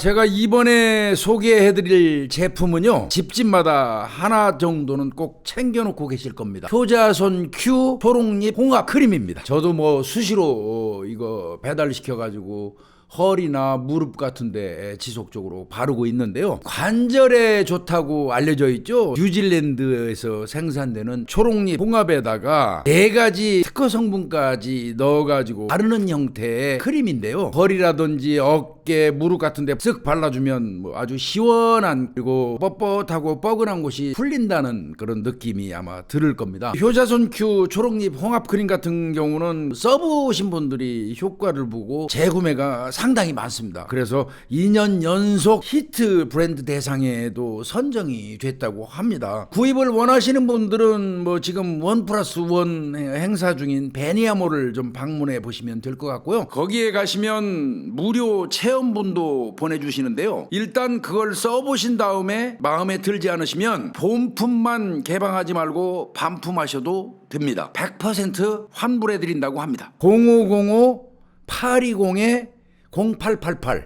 제가 이번에 소개해드릴 제품은요, 집집마다 하나 정도는 꼭 챙겨놓고 계실 겁니다. 효자손 큐 초록잎 홍합 크림입니다. 저도 뭐 수시로 이거 배달시켜가지고 허리나 무릎 같은데 지속적으로 바르고 있는데요. 관절에 좋다고 알려져 있죠. 뉴질랜드에서 생산되는 초록잎 홍합에다가 4가지 특허 성분까지 넣어가지고 바르는 형태의 크림인데요. 허리라든지 어깨, 무릎 같은데 쓱 발라주면 뭐 아주 시원한, 그리고 뻣뻣하고 뻐근한 곳이 풀린다는 그런 느낌이 아마 들을 겁니다. 효자손 큐 초록잎 홍합 크림 같은 경우는 써보신 분들이 효과를 보고 재구매가 상당히 많습니다. 그래서 2년 연속 히트 브랜드 대상에도 선정이 됐다고 합니다. 구입을 원하시는 분들은 뭐 지금 1+1 행사 중인 베니아몰을 좀 방문해 보시면 될 것 같고요. 거기에 가시면 무료 체험분도 보내주시는데요. 일단 그걸 써보신 다음에 마음에 들지 않으시면 본품만 개방하지 말고 반품하셔도 됩니다. 100% 환불해 드린다고 합니다. 0505-820-0888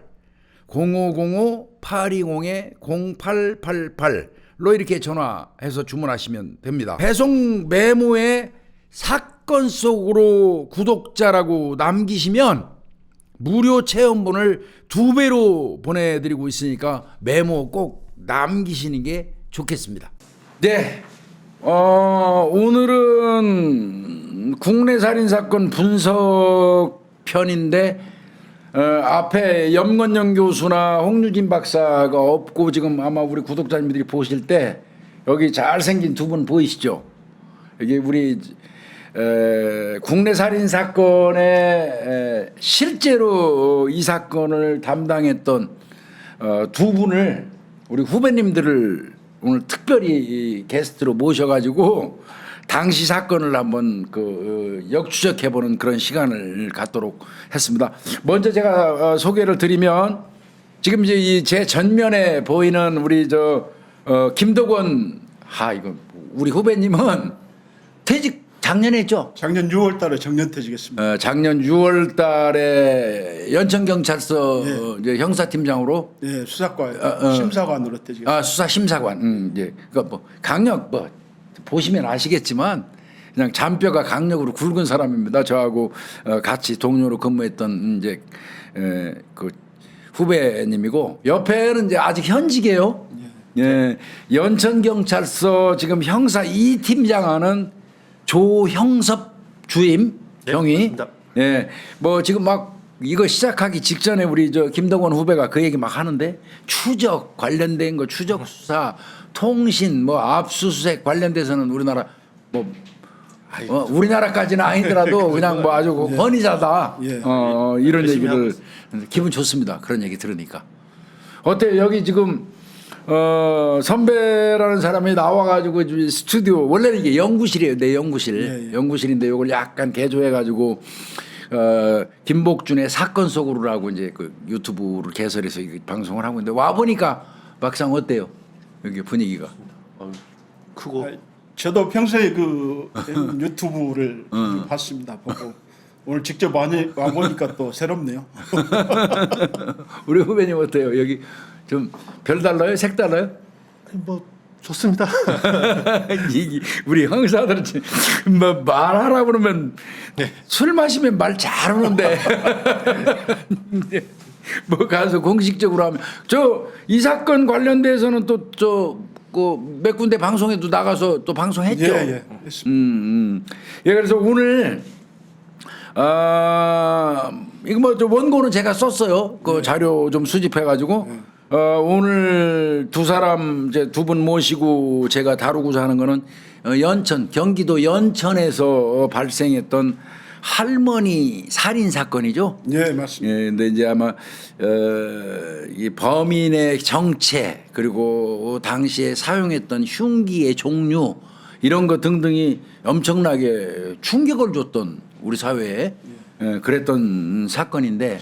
0505-820-0888로 이렇게 전화해서 주문하시면 됩니다. 배송 메모에 사건 속으로 구독자라고 남기시면 무료 체험분을 2배로 보내드리고 있으니까 메모 꼭 남기시는 게 좋겠습니다. 네, 오늘은 국내 살인사건 분석 편인데 앞에 염건영 교수나 홍유진 박사가 없고, 지금 아마 우리 구독자님들이 보실 때 여기 잘생긴 두 분 보이시죠? 이게 우리 국내 살인 사건에 실제로 이 사건을 담당했던 두 분을, 우리 후배님들을 오늘 특별히 게스트로 모셔가지고 당시 사건을 한번 역추적해보는 그런 시간을 갖도록 했습니다. 먼저 제가 소개를 드리면, 지금 이제 제 전면에 보이는 우리 김덕원, 이거 우리 후배님은 퇴직 작년에 했죠? 작년 6월 달에 정년퇴직했습니다. 작년 6월 달에 연천경찰서 이제 형사팀장으로, 수사과 심사관으로 퇴직했습니다. 수사심사관. 이제 그러니까 뭐 강력, 뭐 보시면 아시겠지만 그냥 잔뼈가 강력으로 굵은 사람입니다. 저하고 같이 동료로 근무했던 이제 그 후배님이고, 옆에는 이제 아직 현직이에요. 연천경찰서 지금 형사 2팀장하는 조형섭 주임 경위. 뭐 지금 막 이거 시작하기 직전에 우리 김동원 후배가 그 얘기 막 하는데, 추적 관련된 거, 추적 수사, 통신, 뭐 압수수색 관련돼서는 우리나라 뭐 우리나라까지는 아니더라도 그냥 뭐 아주 권위자다. 이런 얘기를 기분 좋습니다. 그런 얘기 들으니까. 어때요? 여기 지금 선배라는 사람이 나와가지고 스튜디오, 원래는 이게 연구실이에요. 내 연구실. 연구실인데 이걸 약간 개조해가지고 김복준의 사건 속으로라고 이제 그 유튜브를 개설해서 방송을 하고 있는데, 와 보니까 막상 어때요? 여기 분위기가 크고. 저도 평소에 그 유튜브를 봤습니다. 보고 오늘 직접 와 보니까 또 새롭네요. 우리 후배님 어때요? 여기 좀 별 달라요? 색 달라요? 뭐 좋습니다. 우리 형사들은 뭐 말하라 그러면 술 마시면 말 잘하는데 뭐 가서 공식적으로 하면, 이 사건 관련돼서는 또 몇 군데 방송에도 나가서 또 방송했죠. 했습니다. 그래서 오늘 이거 뭐 원고는 제가 썼어요. 그 자료 좀 수집해가지고 오늘 두 분 모시고 제가 다루고자 하는 거는 경기도 연천에서 발생했던 할머니 살인 사건이죠. 네, 맞습니다. 근데 이제 아마 이 범인의 정체, 그리고 당시에 사용했던 흉기의 종류, 이런 것 등등이 엄청나게 충격을 줬던 우리 사회에 그랬던 사건인데,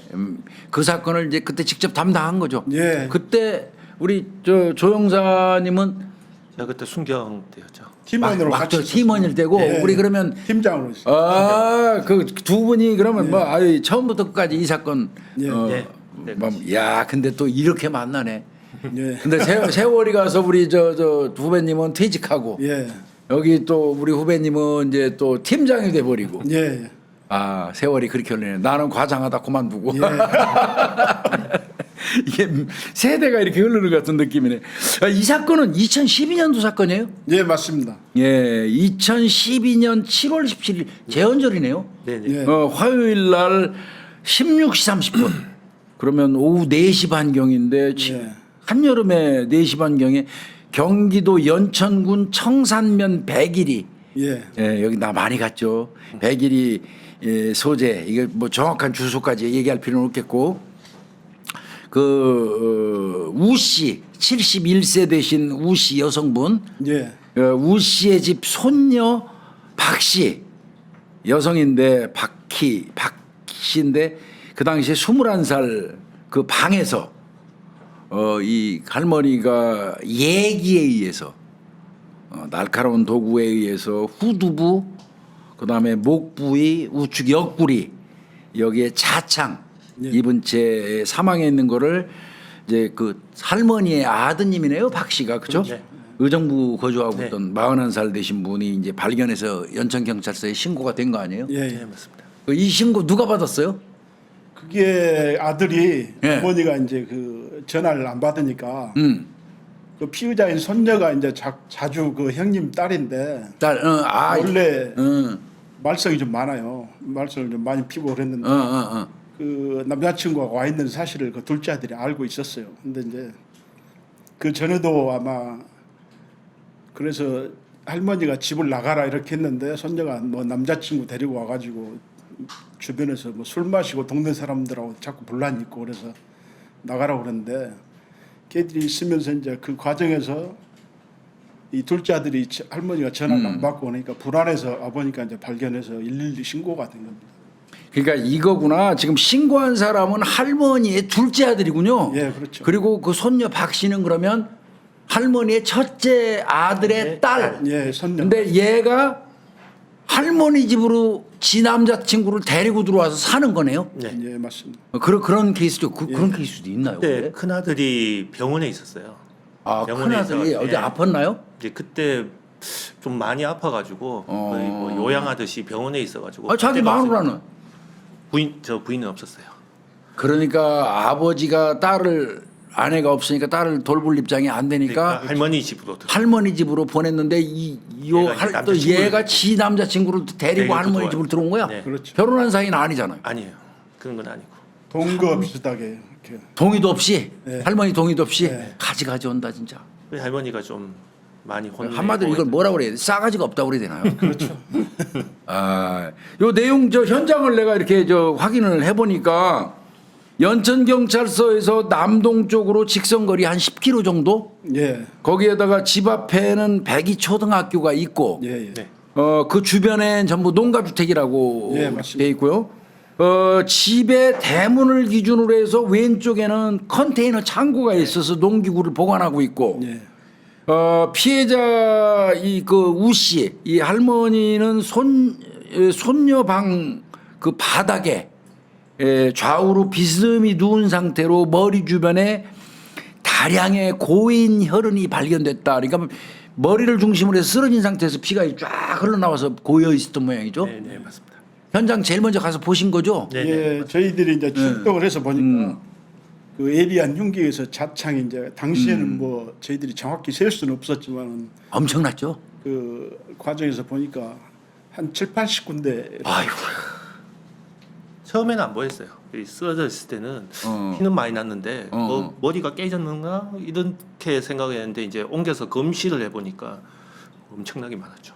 그 사건을 이제 그때 직접 담당한 거죠. 그때 우리 조 형사님은 제가 그때 순경 때였죠. 팀원으로 같이 팀원일 때고, 우리 그러면 팀장으로 그 두 분이 그러면 뭐 처음부터 끝까지 이 사건 네, 야, 근데 또 이렇게 만나네. 예. 근데 세월이 가서 우리 저 후배님은 퇴직하고 예. 여기 또 우리 후배님은 이제 또 팀장이 돼 버리고. 예. 아, 세월이 그렇게 흘리네. 나는 과장하다 그만두고. 예. 이게 세대가 이렇게 흐르는 것 같은 느낌이네. 아, 이 사건은 2012년도 사건이에요? 예, 맞습니다. 예, 2012년 7월 17일 재헌절이네요. 네네. 예. 화요일 날 16시 30분. 그러면 오후 4시 반경인데 예. 한여름에 4시 반경에 경기도 연천군 청산면 백일이 예. 예, 여기 나 많이 갔죠. 백일이 예, 소재 이게 뭐 정확한 주소까지 얘기할 필요는 없겠고 우씨 71세 되신 우씨 여성분 예. 우씨의 집 손녀 박씨 여성인데 박씨인데 그 당시에 21살 그 방에서 이 할머니가 예기에 의해서 날카로운 도구에 의해서 후두부 그다음에 목 부위 우측 옆구리 여기에 자창 예. 입은 채 사망해 있는 거를 이제 그 할머니의 아드님이네요 박 씨가 그죠? 네. 의정부 거주하고 네. 있던 41살 되신 분이 이제 발견해서 연천 경찰서에 신고가 된 거 아니에요? 예. 네, 맞습니다. 이 신고 누가 받았어요? 그게 아들이 예. 어머니가 이제 그 전화를 안 받으니까 음. 그 피의자인 손녀가 이제 자주 그 형님 딸인데 딸, 원래 응, 말썽이 좀 많아요. 말썽을 좀 많이 피고 그랬는데 어. 그 남자친구가 와 있는 사실을 그 둘째 아들이 알고 있었어요. 근데 이제 그 전에도 아마 그래서 할머니가 집을 나가라 이렇게 했는데 손녀가 뭐 남자친구 데리고 와가지고 주변에서 뭐 술 마시고 동네 사람들하고 자꾸 분란이 있고 그래서 나가라고 그러는데 걔들이 있으면서 이제 그 과정에서 이 둘째 아들이 할머니가 전화를 안 받고 그러니까 불안해서 아버니까 이제 발견해서 112 신고가 된 겁니다. 그러니까 이거구나. 지금 신고한 사람은 할머니의 둘째 아들이군요. 예, 그렇죠. 그리고 그 손녀 박 씨는 그러면 할머니의 첫째 아들의 딸. 예, 손녀. 근데 얘가 할머니 집으로 지 남자친구를 데리고 들어와서 사는 거네요. 네. 예, 맞습니다. 그런 케이스도 그런 케이스도 있나요? 그때 근데? 큰 아들이 병원에 있었어요. 아, 병원에 큰아들이 있어가지고, 어디 예. 아팠나요? 이제 그때 좀 많이 아파가지고 거의 뭐 요양하듯이 병원에 있어가지고. 아, 자기 그때가 마누라는 부인은 없었어요. 그러니까 아버지가 아내가 없으니까 딸을 돌볼 입장이 안 되니까 그러니까 할머니 집으로 할머니 집으로 보냈는데 얘가 또 이제 얘가 지 남자친구를 데리고 데리고 할머니 들어와요. 집으로 들어온 거야? 네. 그렇죠. 결혼한 사이는 아니잖아요. 아니에요. 그런 건 아니고. 동거 비슷하게 이렇게. 동의도 없이 네. 할머니 동의도 없이 네. 가지 온다 진짜. 우리 할머니가 좀 많이 혼내고. 한마디로 이걸 뭐라고 그래야 돼? 싸가지가 없다고 그래야 되나요? 그렇죠. 아, 요 내용 저 현장을 내가 이렇게 저 확인을 해보니까 연천 경찰서에서 남동쪽으로 직선거리 한 10km 정도. 예. 거기에다가 집 앞에는 백이 초등학교가 있고 예, 예. 네. 그 주변엔 전부 농가주택이라고 예, 맞습니다. 돼 있고요. 집의 대문을 기준으로 해서 왼쪽에는 컨테이너 창고가 있어서 농기구를 보관하고 있고 예. 피해자 우씨 이 할머니는 손녀 방 그 바닥에 좌우로 비스듬히 누운 상태로 머리 주변에 다량의 고인 혈흔이 발견됐다. 그러니까 머리를 중심으로 해서 쓰러진 상태에서 피가 쫙 흘러나와서 고여 있었던 모양이죠. 네, 네, 맞습니다. 현장 제일 먼저 가서 보신 거죠? 네, 예, 저희들이 이제 출동을 해서 보니까 그 예비한 흉기에서 자창이 이제 당시에는 뭐 저희들이 정확히 셀 수는 없었지만 엄청났죠. 그 과정에서 보니까 한 7, 80군데 아이고. 처음에는 안 보였어요. 이 쓰러져 있을 때는 어. 피는 많이 났는데 어. 뭐 머리가 깨졌는가 이렇게 생각했는데 이제 옮겨서 검시를 해보니까 엄청나게 많았죠.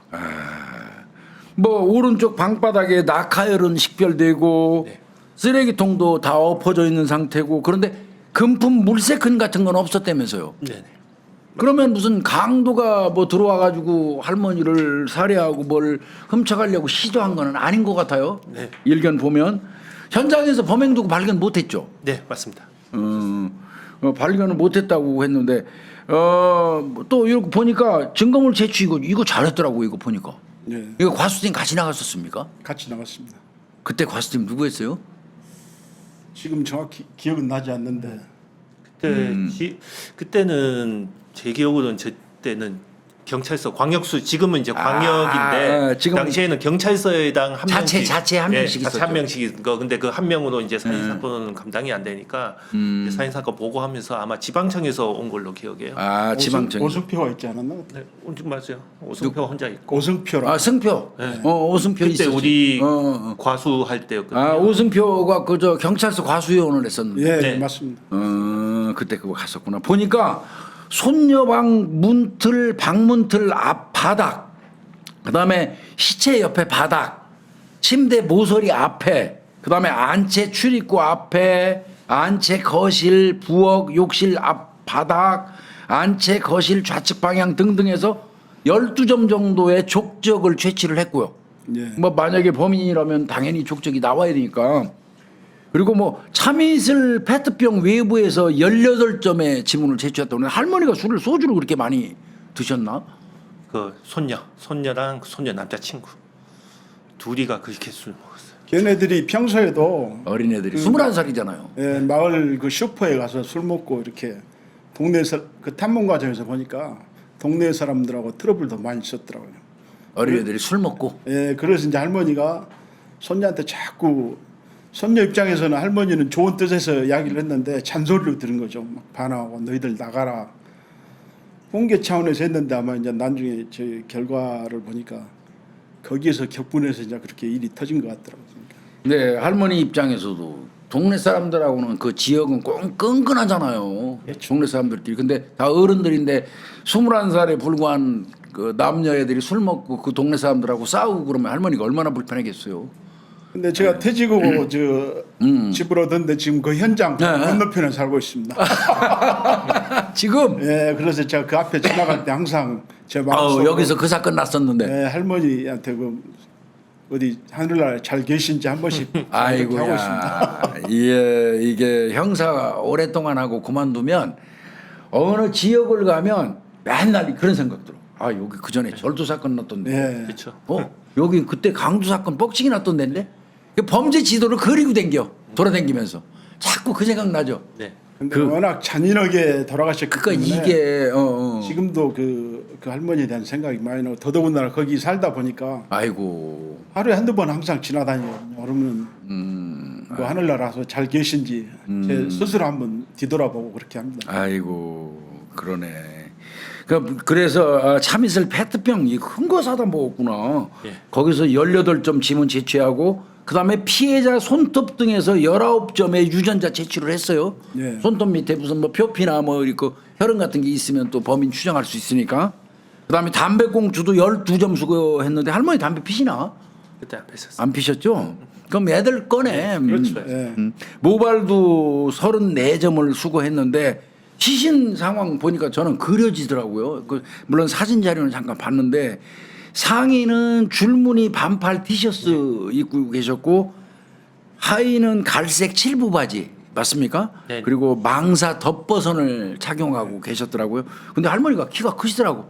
뭐 오른쪽 방바닥에 낙하혈은 식별되고 네. 쓰레기통도 다 엎어져 있는 상태고 그런데 금품 물세큰 같은 건 없었다면서요. 네네. 그러면 무슨 강도가 뭐 들어와 가지고 할머니를 살해하고 뭘 훔쳐가려고 시도한 건 아닌 것 같아요. 네. 일견 보면 현장에서 범행도구 발견 못했죠. 네, 맞습니다. 발견을 못했다고 했는데 또 이렇게 보니까 증거물 채취 이거 잘했더라고 이거 보니까. 예, 이거 과수팀 같이 나갔었습니까? 같이 나갔습니다. 그때 과수팀 누구였어요? 지금 정확히 기억은 나지 않는데 그때는 제 기억으로는 저 때는 경찰서 광역수 지금은 이제 광역인데 지금 당시에는 경찰서에당 한 명씩 자체 한 명씩 자체 있었죠. 한 명씩 거 근데 그 한 명으로 이제 살인 사건은 감당이 안 되니까 이제 살인 사건 보고하면서 아마 지방청에서 온 걸로 기억해요. 지방청. 오승표가 있지 않았나? 네, 맞아요. 오승표 혼자 있고. 오승표라. 승표. 네. 오승표 그때 있었지. 우리 과수할 때였거든요. 오승표가 그저 경찰서 과수요원을 했었는데. 예, 네. 맞습니다. 그때 그거 갔었구나. 보니까 손녀방 문틀, 방문틀 앞 바닥, 그다음에 시체 옆에 바닥, 침대 모서리 앞에, 그다음에 안채 출입구 앞에, 안채 거실, 부엌, 욕실 앞 바닥, 안채 거실 좌측 방향 등등해서 12점 정도의 족적을 채취를 했고요. 예. 뭐 만약에 범인이라면 당연히 족적이 나와야 되니까. 그리고 뭐 참이슬 페트병 외부에서 18점의 지문을 제출했다고. 할머니가 소주를 그렇게 많이 드셨나? 그 손녀랑 그 손녀 남자친구 둘이가 그렇게 술 먹었어요. 걔네들이 평소에도 어린애들이 21살이잖아요. 예, 마을 그 슈퍼에 가서 술 먹고 이렇게 그 탐문 과정에서 보니까 동네 사람들하고 트러블도 많이 있었더라고요. 어린애들이 술 먹고. 예, 그래서 이제 할머니가 손녀한테 자꾸 손녀 입장에서는 할머니는 좋은 뜻에서 이야기를 했는데 잔소리로 들은 거죠. 막 반항하고 너희들 나가라. 공개 차원에서 했는데 아마 이제 나중에 저희 결과를 보니까 거기에서 격분해서 이제 그렇게 일이 터진 것 같더라고요. 네, 할머니 입장에서도 동네 사람들하고는 그 지역은 끈끈하잖아요. 동네 사람들끼리. 근데 다 어른들인데 21살에 불과한 그 남녀애들이 술 먹고 그 동네 사람들하고 싸우고 그러면 할머니가 얼마나 불편하겠어요. 근데 제가 퇴직하고 집으로 오던데 지금 그 현장 건너편에 살고 있습니다. 지금 예, 그래서 제가 그 앞에 지나갈 때 항상 제 마음속으로 여기서 그 사건 났었는데. 예, 할머니한테 그 어디 하늘나라에 잘 계신지 한 번씩 이렇게 하고 있습니다. 아이고야. 이게 형사 오랫동안 하고 그만두면 어느 지역을 가면 맨날 그런 생각 들어. 여기 그 전에 절도 사건 났던데. 예. 그렇죠. 여기 그때 강도 사건 뻑치기 났던 데인데 범죄 지도를 그리고 댕겨 돌아댕기면서 자꾸 그 생각 나죠. 네. 근데 워낙 잔인하게 돌아가셨기 그러니까 때문에 이게 지금도 그 할머니에 대한 생각이 많이 나고 더더군다나 거기 살다 보니까 아이고. 하루에 한두 번 항상 지나다녀요. 그러면 뭐 하늘나라서 잘 계신지 제 스스로 한번 뒤돌아보고 그렇게 합니다. 아이고 그러네. 그래서 참이슬 페트병 큰 거 사다 먹었구나. 예. 거기서 18점 지문 제취하고 그다음에 피해자 손톱 등에서 19점의 유전자 제출을 했어요. 예. 손톱 밑에 무슨 뭐 표피나 뭐 이렇게 혈흔 같은 게 있으면 또 범인 추정할 수 있으니까. 그다음에 담배꽁초도 12점 수거했는데 할머니 담배 피시나? 그때 안 뺐었어요. 안 피셨죠? 그럼 애들 꺼내. 그렇죠. 예. 모발도 34점을 수거했는데 시신 상황 보니까 저는 그려지더라고요. 물론 사진 자료는 잠깐 봤는데 상의는 줄무늬 반팔 티셔츠 입고 계셨고 하의는 갈색 칠부 바지 맞습니까? 네. 그리고 망사 덧버선을 착용하고 계셨더라고요. 근데 할머니가 키가 크시더라고.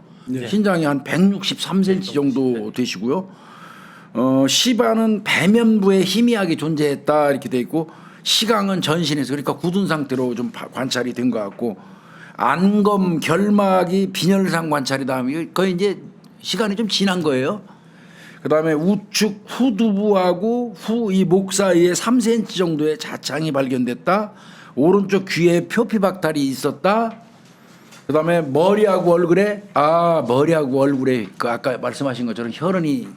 신장이 한 163cm 정도 되시고요. 시바는 배면부에 희미하게 존재했다 이렇게 돼 있고 시강은 전신에서 그러니까 굳은 상태로 좀 관찰이 된 것 같고 안검 결막이 빈혈상 관찰이다. 거의 이제 시간이 좀 지난 거예요. 그다음에 우측 후두부하고 후 이 목 사이에 3cm 정도의 자창이 발견됐다. 오른쪽 귀에 표피박탈이 있었다. 그다음에 머리하고 얼굴에 그 아까 말씀하신 것처럼 혈흔이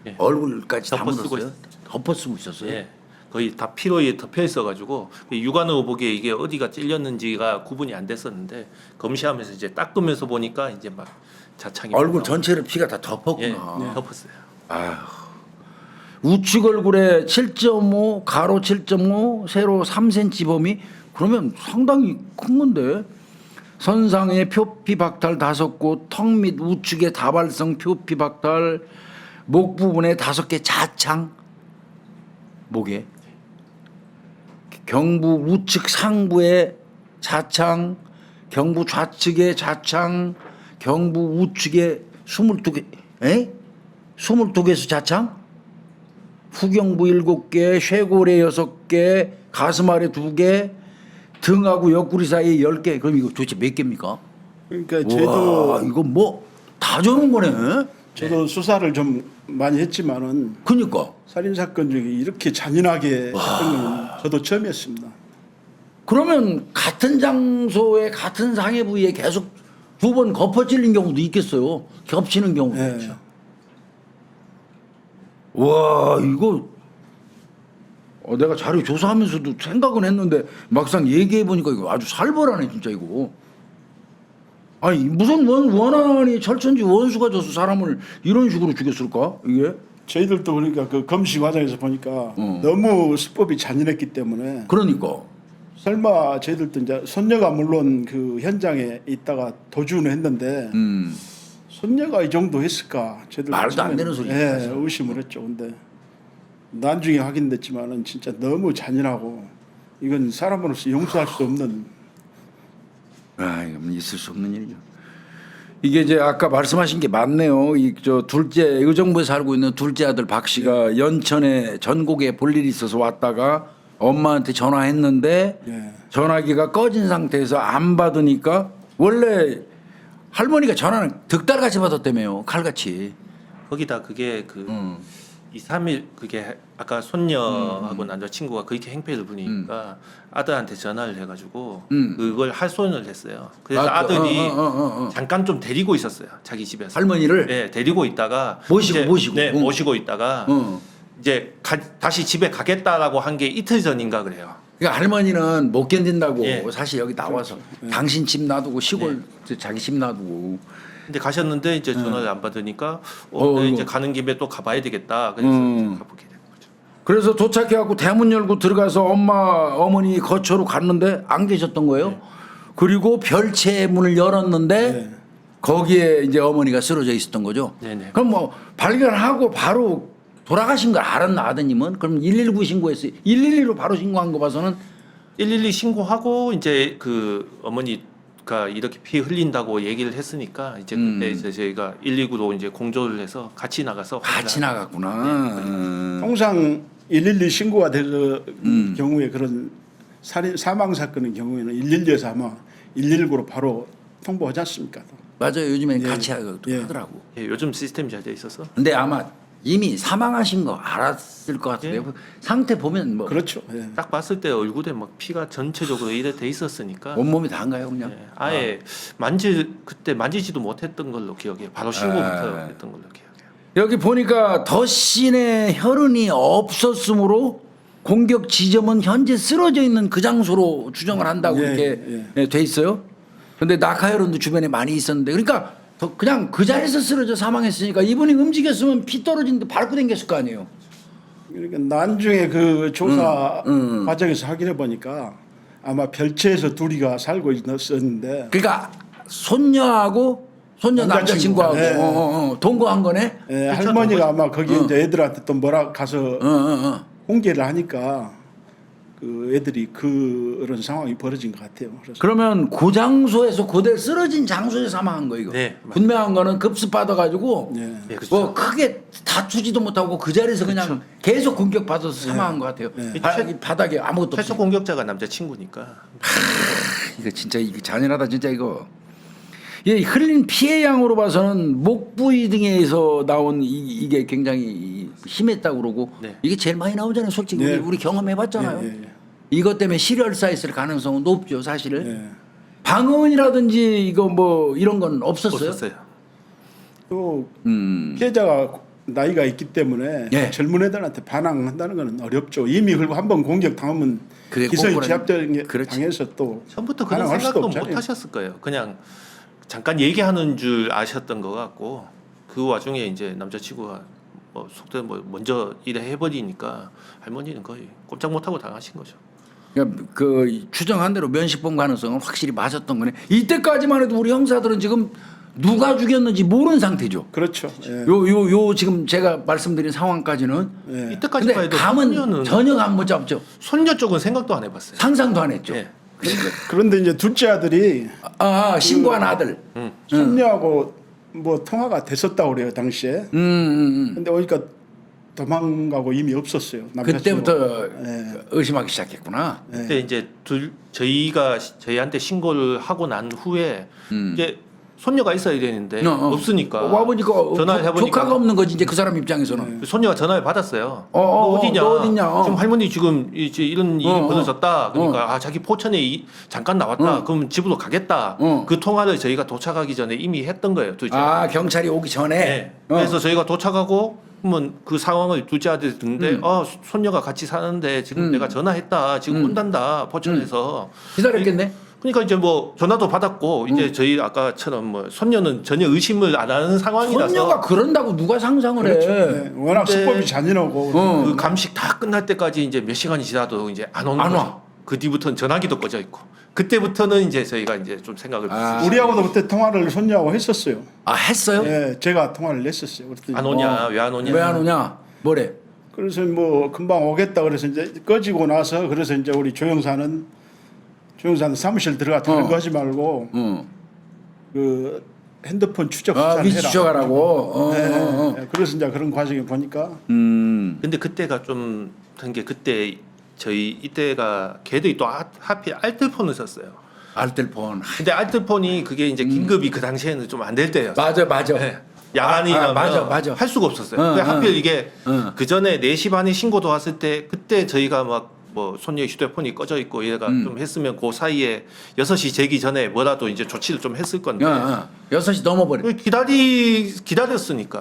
예. 얼굴까지 다 덮어쓰고 묻었어요. 덮어쓰고 있었어요. 예. 거의 다 피로에 덮여 있어가지고 육안으로 보기에 이게 어디가 찔렸는지가 구분이 안 됐었는데 검시하면서 이제 닦으면서 보니까 이제 막 자창이 얼굴 나오고. 전체를 피가 다 덮었구나. 예, 덮었어요. 우측 얼굴에 7.5, 가로 7.5, 세로 3cm 범위 그러면 상당히 큰 건데 선상에 표피 박탈 5곳, 턱 및 우측에 다발성 표피 박탈, 목 부분에 5개 자창, 목에 경부 우측 상부에 자창, 경부 좌측에 자창, 경부 우측에 22개, 22개수 자창? 후경부 7개, 쇄골에 6개, 가슴 아래 2개, 등하고 옆구리 사이에 10개. 그럼 이거 도대체 몇 개입니까? 그러니까 와, 이거 뭐 다 저런 거네. 저도 수사를 좀 많이 했지만은 그러니까. 살인 사건 중에 이렇게 잔인하게 했던 건 저도 처음이었습니다. 그러면 같은 장소에 같은 상해 부위에 계속 2번 덮어 찔린 경우도 있겠어요. 겹치는 경우도 예. 있죠. 와, 이거 내가 자료 조사하면서도 생각은 했는데 막상 얘기해 보니까 이거 아주 살벌하네 진짜 이거. 아니 무슨 원한이 철천지 원수가 져서 사람을 이런 식으로 죽였을까 이게? 저희들도 그러니까 그 검시 과정에서 보니까 너무 수법이 잔인했기 때문에 그러니까. 설마 저희들도 이제 손녀가 물론 그 현장에 있다가 도주는 했는데 손녀가 이 정도 했을까? 저희들 말도 안 되는 처음에, 소리죠, 예, 사실. 의심을 했죠. 근데 나중에 확인됐지만은 진짜 너무 잔인하고 이건 사람으로서 용서할 수 없는. 아, 이건 있을 수 없는 일이죠. 이게 이제 아까 말씀하신 게 맞네요. 이 저 둘째 의정부에 살고 있는 둘째 아들 박 씨가 연천에 전국에 볼 일이 있어서 왔다가 엄마한테 전화했는데 예. 전화기가 꺼진 상태에서 안 받으니까 원래 할머니가 전화는 득달같이 받았다며요. 칼같이. 거기다 그게 그 2, 3일 그게 아까 손녀하고 남자친구가 그렇게 행패를 부리니까 아들한테 전화를 해가지고 그걸 할소연을 했어요. 그래서 아들이 잠깐 좀 데리고 있었어요. 자기 집에서. 할머니를 네, 데리고 있다가 모시고, 이제, 모시고. 네, 응. 모시고 있다가 이제 다시 집에 가겠다라고 한 게 이틀 전인가 그래요. 그러니까 할머니는 못 견딘다고 예. 사실 여기 나와서 당신 집 놔두고 시골 자기 집 놔두고 근데 가셨는데 이제 전화를 안 받으니까 어이구. 이제 가는 김에 또 가봐야 되겠다. 그래서 이제 가보게 된 거죠. 그래서 도착해갖고 대문 열고 들어가서 어머니 거처로 갔는데 안 계셨던 거예요. 그리고 별채 문을 열었는데 네. 거기에 이제 어머니가 쓰러져 있었던 거죠. 네네. 그럼 뭐 발견하고 바로 돌아가신 걸 알았나 아드님은? 그럼 119 신고했어요. 112로 바로 신고한 거 봐서는 112 신고하고 이제 그 어머니가 이렇게 피 흘린다고 얘기를 했으니까 이제 그때 이제 저희가 119로 이제 공조를 해서 같이 나가서 같이 확인을 나갔구나. 통상 112 신고가 될 경우에 그런 살인 사망 사건의 경우에는 112에서 아마 119로 바로 통보하지 않습니까? 맞아요. 요즘엔 예. 같이 예. 하더라고. 예, 요즘 시스템이 잘 돼 있어서 근데 아마 이미 사망하신 거 알았을 것 같은데요. 상태 보면 뭐 그렇죠. 예. 딱 봤을 때 얼굴에 막 피가 전체적으로 이래 돼 있었으니까 온몸이 다인가요, 그냥? 예, 아예 그때 만지지도 못했던 걸로 기억해요. 바로 신고부터 했던 걸로 기억해요. 여기 보니까 덧신의 혈흔이 없었으므로 공격 지점은 현재 쓰러져 있는 그 장소로 추정을 한다고 예, 이렇게 돼 있어요. 근데 낙하혈흔도 주변에 많이 있었는데 그러니까 그냥 그 자리에서 쓰러져 사망했으니까 이분이 움직였으면 피 떨어지는데 밟고 댕겼을 거 아니에요. 그러니까 나중에 그 조사 과정에서 확인해 보니까 아마 별채에서 둘이가 살고 있었는데 그러니까 손녀하고 손녀 남자친구하고 네. 동거한 거네. 예, 할머니가 아마 거기 이제 애들한테 또 뭐라 가서 공개를 하니까 그 애들이 그런 상황이 벌어진 것 같아요. 그래서 그러면 그 장소에서 그대로 쓰러진 장소에서 사망한 거 이거. 네, 분명한 거는 급습 받아가지고 예. 예, 그렇죠. 뭐 크게 다투지도 못하고 그 자리에서 그냥 계속 공격 받아서 사망한 것 같아요. 네. 이 바닥에 아무것도 최초 없어. 공격자가 남자친구니까 이거 진짜 이거 잔인하다 진짜 이거. 이 흘린 피해 양으로 봐서는 목 부위 등에서 나온 이게 굉장히 심했다고 그러고 네. 이게 제일 많이 나오잖아요. 솔직히 네. 우리 경험해봤잖아요. 예, 예, 이것 때문에 실혈사 있을 가능성은 높죠, 사실은. 예. 방언이라든지 이거 뭐 이런 건 없었어요. 없었어요. 또 피해자가 나이가 있기 때문에 예. 젊은 애들한테 반항한다는 것은 어렵죠. 이미 그리고 한번 공격 당하면 그래, 기성이 꼬꾸라지. 제압되는 그렇지. 당해서 또 처음부터 그런 반항할 수도 생각도 없잖아요. 못 하셨을 거예요. 그냥 잠깐 얘기하는 줄 아셨던 것 같고 그 와중에 이제 남자친구가 뭐 속대 뭐 먼저 이래 해버리니까 할머니는 거의 꼼짝 못하고 당하신 거죠. 그러니까 그 추정한 대로 면식범 가능성은 확실히 맞았던 거네. 이때까지만 해도 우리 형사들은 지금 누가 죽였는지 모르는 상태죠. 그렇죠. 예. 요 지금 제가 말씀드린 상황까지는. 예. 이때까지만 근데 해도 감은 손녀는 전혀 감 못 잡죠. 손녀 쪽은 생각도 안 해봤어요. 상상도 안 했죠. 예. 그런데 이제 둘째 아들이 신고한 아들. 손녀하고 뭐 통화가 됐었다고 그래요 당시에. 근데 오니까 도망가고 이미 없었어요. 그때부터 네. 의심하기 시작했구나. 그때 이제 저희한테 신고를 하고 난 후에 이제 손녀가 있어야 되는데 없으니까 와보니까 전화를 해보니까 조카가 없는 거지 이제 그 사람 입장에서는. 손녀가 전화를 받았어요. 너 어디냐? 너 어디냐? 지금 할머니 지금 이제 이런 일이 벌어졌다. 그러니까 아 자기 포천에 잠깐 나왔다. 그럼 집으로 가겠다. 그 통화를 저희가 도착하기 전에 이미 했던 거예요. 둘째. 아 경찰이 오기 전에. 네. 그래서 저희가 도착하고 그러면 그 상황을 둘째 아들이 듣는데 손녀가 같이 사는데 지금 내가 전화했다. 지금 온단다. 포천에서. 기다렸겠네. 그러니까 이제 뭐 전화도 받았고 이제 저희 아까처럼 뭐 손녀는 전혀 의심을 안 하는 상황이라서 손녀가 그런다고 누가 상상을 그렇죠. 해. 네. 워낙 근데- 수법이 잔인하고 그 감식 다 끝날 때까지 이제 몇 시간이 지나도 이제 안 오는 안 거죠. 와. 그 뒤부터는 전화기도 꺼져 있고 그때부터는 이제 저희가 이제 좀 생각을 우리하고도 그때 통화를 손녀하고 했었어요. 아 했어요? 예, 제가 통화를 했었어요. 그랬더니 안 오냐 왜 안 오냐 왜 안 오냐? 뭐래? 그래서 뭐 금방 오겠다 그래서 이제 꺼지고 나서 그래서 이제 우리 조영사는 사무실 들어가 다른 거 하지 말고 그 핸드폰 추적 아 수사를 위치 해라. 추적하라고. 네. 그래서 이제 그런 과정에 보니까 근데 그때가 좀 된 게 그때 저희 이때가 걔들이 또 하필 알뜰폰을 썼어요. 알뜰폰. 근데 알뜰폰이 그게 이제 긴급이 그 당시에는 좀 안 될 때였어요. 맞아. 네. 야간이라면 맞아. 할 수가 없었어요. 근데 하필 이게 그 전에 4시 반에 신고도 왔을 때 그때 저희가 막 뭐 손녀의 휴대폰이 꺼져 있고 얘가 좀 했으면 그 사이에 6시 되기 전에 뭐라도 이제 조치를 좀 했을 건데 6시 넘어버려. 기다렸으니까.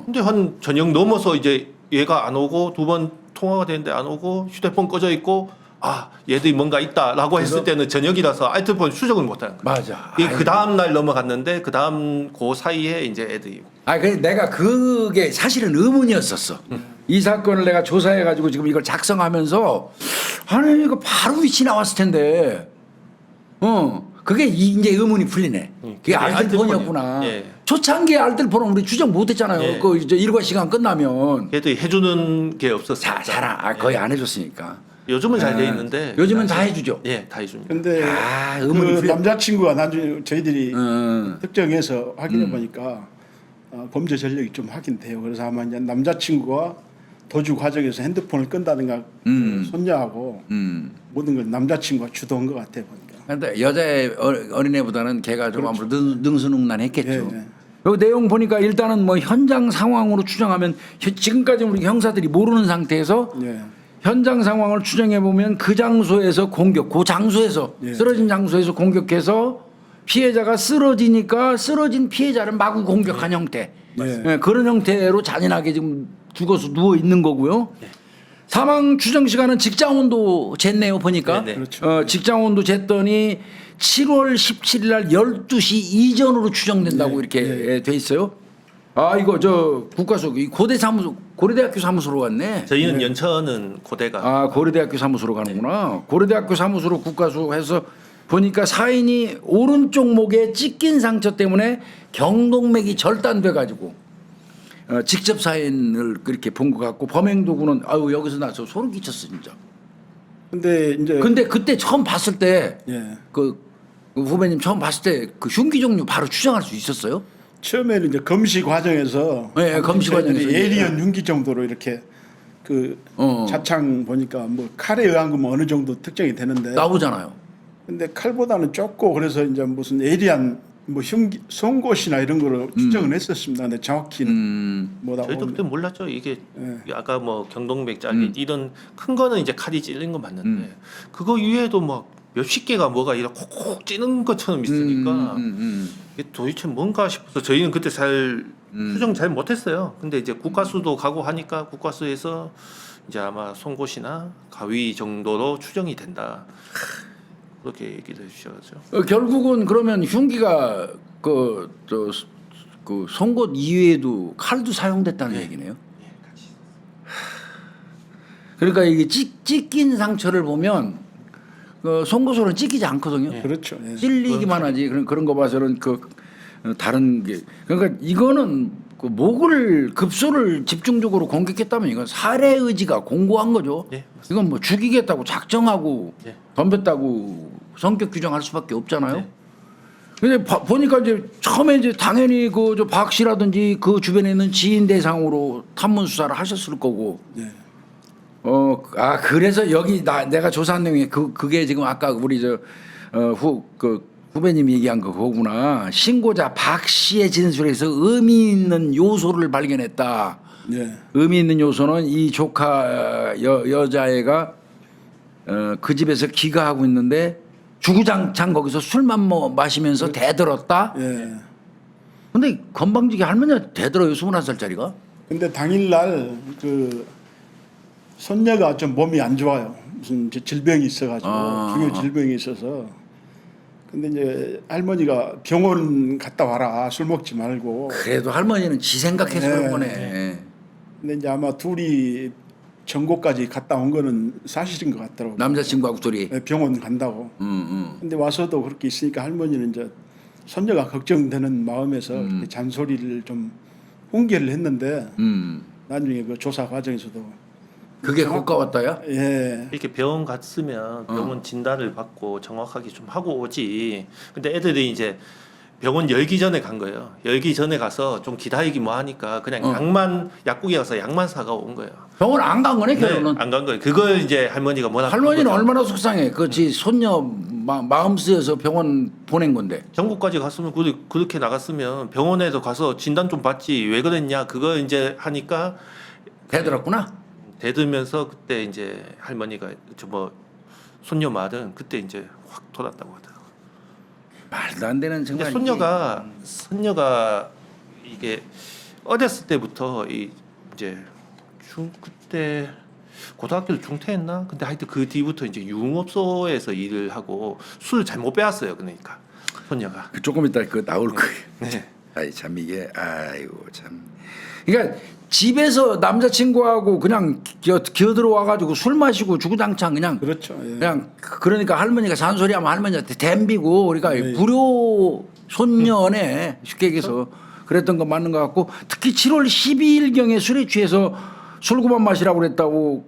근데 한 저녁 넘어서 이제 얘가 안 오고 2번 통화가 되는데 안 오고 휴대폰 꺼져 있고 아 얘들이 뭔가 있다라고 했을 때는 저녁이라서 알뜰폰 수정을 못하는 거예요. 맞아. 그 다음 날 넘어갔는데 그 다음 그 사이에 이제 애들이 그래 내가 그게 사실은 의문이었었어. 이 사건을 내가 조사해가지고 지금 이걸 작성하면서 아니 이거 바로 위치 나왔을 텐데, 그게 이제 의문이 풀리네. 그게 알뜰폰이었구나. 알뜰폰이요. 예. 초창기에 알뜰폰은 우리 추적 못했잖아요. 예. 그 이제 일과 시간 끝나면 걔들이 해주는 게 없었어요. 거의 안 해줬으니까. 요즘은 잘 돼 있는데 요즘은 다 해주죠. 예, 다 해줍니다. 근데 의문이 그 풀려. 남자친구가 나중에 저희들이 특정해서 확인해 보니까 범죄 전력이 좀 확인돼요. 그래서 아마 이제 남자친구가 도주 과정에서 핸드폰을 끈다든가 그 손녀하고 모든 걸 남자친구가 주도한 것 같아 보니까. 근데 여자의 어린애보다는 걔가 좀 아무래도 능수능란했겠죠. 예. 요 내용 보니까 일단은 뭐 현장 상황으로 추정하면 지금까지 우리 형사들이 모르는 상태에서 예. 현장 상황을 추정해 보면 그 장소에서 그 장소에서 예. 쓰러진 장소에서 공격해서 피해자가 쓰러지니까 쓰러진 피해자를 마구 공격한 형태. 예. 그런 형태로 잔인하게 지금 죽어서 누워 있는 거고요. 사망 추정 시간은 직장 온도 쟀네요 보니까. 네네. 그렇죠. 직장 온도 쟀더니 7월 17일 날 12시 이전으로 추정된다고 네. 이렇게 돼 있어요. 아 이거 저 국가수 고려대학교 사무소로 갔네. 저희는 연천은 고대가 아 고려대학교 사무소로 가는구나. 고려대학교 사무소로 국가수해서 보니까 사인이 오른쪽 목에 찢긴 상처 때문에 경동맥이 절단돼 가지고 직접 사인을 그렇게 본 것 같고 범행 도구는 아유 여기서 나서 소름 끼쳤어 진짜. 근데 그때 처음 봤을 때 예. 그 후배님 처음 봤을 때 그 흉기 종류 바로 추정할 수 있었어요? 처음에는 이제 검시 과정에서 네, 검시 과정에서 예리한 흉기 정도로 이렇게 그 자창 보니까 뭐 칼에 의한 거면 어느 정도 특정이 되는데 나오잖아요. 근데 칼보다는 좁고 그래서 이제 무슨 예리한 뭐 흉기 송곳이나 이런 거를 추정을 했었습니다. 근데 정확히는 뭐라고 저희도 그때 몰랐죠. 이게 예. 아까 뭐 경동맥 잘린 이런 큰 거는 이제 칼이 찔린 건 맞는데 그거 위에도 막 몇십 개가 뭐가 이렇게 콕콕 찌는 것처럼 있으니까 이게 도대체 뭔가 싶어서 저희는 그때 잘 수정 잘 못했어요. 근데 이제 국가수도 가고 하니까 국가수에서 이제 아마 송곳이나 가위 정도로 추정이 된다. 그렇게 얘기를 해주셔가지고 결국은 그러면 흉기가 그 송곳 이외에도 칼도 사용됐다는 얘기네요. 그러니까 이게 찢긴 상처를 보면 그 송곳으로는 찢기지 않거든요. 그렇죠. 예. 찔리기만 하지. 그런 거 봐서는 다른 게 그러니까 이거는 그 목을 급소를 집중적으로 공격했다면 이건 살해 의지가 공고한 거죠. 예, 이건 뭐 죽이겠다고 작정하고 예. 덤볐다고 성격 규정할 수밖에 없잖아요. 네. 근데 보니까 이제 처음에 이제 당연히 그 저 박 씨라든지 그 주변에 있는 지인 대상으로 탐문 수사를 하셨을 거고. 네. 그래서 여기 내가 조사한 내용이 그게 지금 아까 우리 후배님이 얘기한 그거구나. 신고자 박 씨의 진술에서 의미 있는 요소를 발견했다. 네. 의미 있는 요소는 이 조카 여자애가 그 집에서 귀가하고 있는데 주구장창 거기서 술만 마시면서 대들었다. 예. 근데 건방지게 할머니가 대들어요. 21살짜리가. 근데 당일날 그 손녀가 좀 몸이 안 좋아요. 무슨 질병이 있어가지고 중요 질병이 있어서. 근데 이제 할머니가 병원 갔다 와라. 술 먹지 말고. 그래도 할머니는 지 생각해서 네. 그런 거네. 근데 이제 아마 둘이 전고까지 갔다 온 거는 사실인 것 같더라고요. 남자친구하고 둘이. 네, 병원 간다고. 근데 와서도 그렇게 있으니까 할머니는 이제 손녀가 걱정되는 마음에서 그렇게 잔소리를 좀 훈계를 했는데 나중에 그 조사 과정에서도 그게 고가웠다야? 예. 이렇게 병원 갔으면 병원 진단을 받고 정확하게 좀 하고 오지. 근데 애들이 이제 병원 열기 전에 간 거예요. 열기 전에 가서 좀 기다리기 뭐 하니까 그냥 약국에 가서 약만 사가 온 거예요. 병원 안 간 거네 결론은. 안 간 거예요. 그걸 이제 할머니가 뭐라 할머니는 얼마나 속상해. 그지 손녀 마음 쓰여서 병원 보낸 건데. 전국까지 갔으면 그렇게 나갔으면 병원에도 가서 진단 좀 받지 왜 그랬냐 그거 이제 하니까 대들었구나. 대들면서 그때 이제 할머니가 손녀 말은 그때 이제 확 돌았다고 하더라고요. 말도 안 되는 근데 정말. 손녀가 이게 어렸을 때부터 이제 그때 고등학교를 중퇴했나? 근데 하여튼 그 뒤부터 이제 유흥업소에서 일을 하고 술을 잘못 빼왔어요. 그러니까 손녀가. 조금 이따 그 나올 거예요. 네. 아이 참 이게 아이고 참. 그러니까 집에서 남자친구하고 그냥 기어들어 와가지고 술 마시고 주구장창 그냥 그렇죠. 예. 그냥 그러니까 할머니가 잔소리하면 할머니한테 댐비고 그러니까 불효 손녀네 쉽게 얘기해서 그랬던 거 맞는 것 같고 특히 7월 12일 경에 술에 취해서 술 그만 마시라고 그랬다고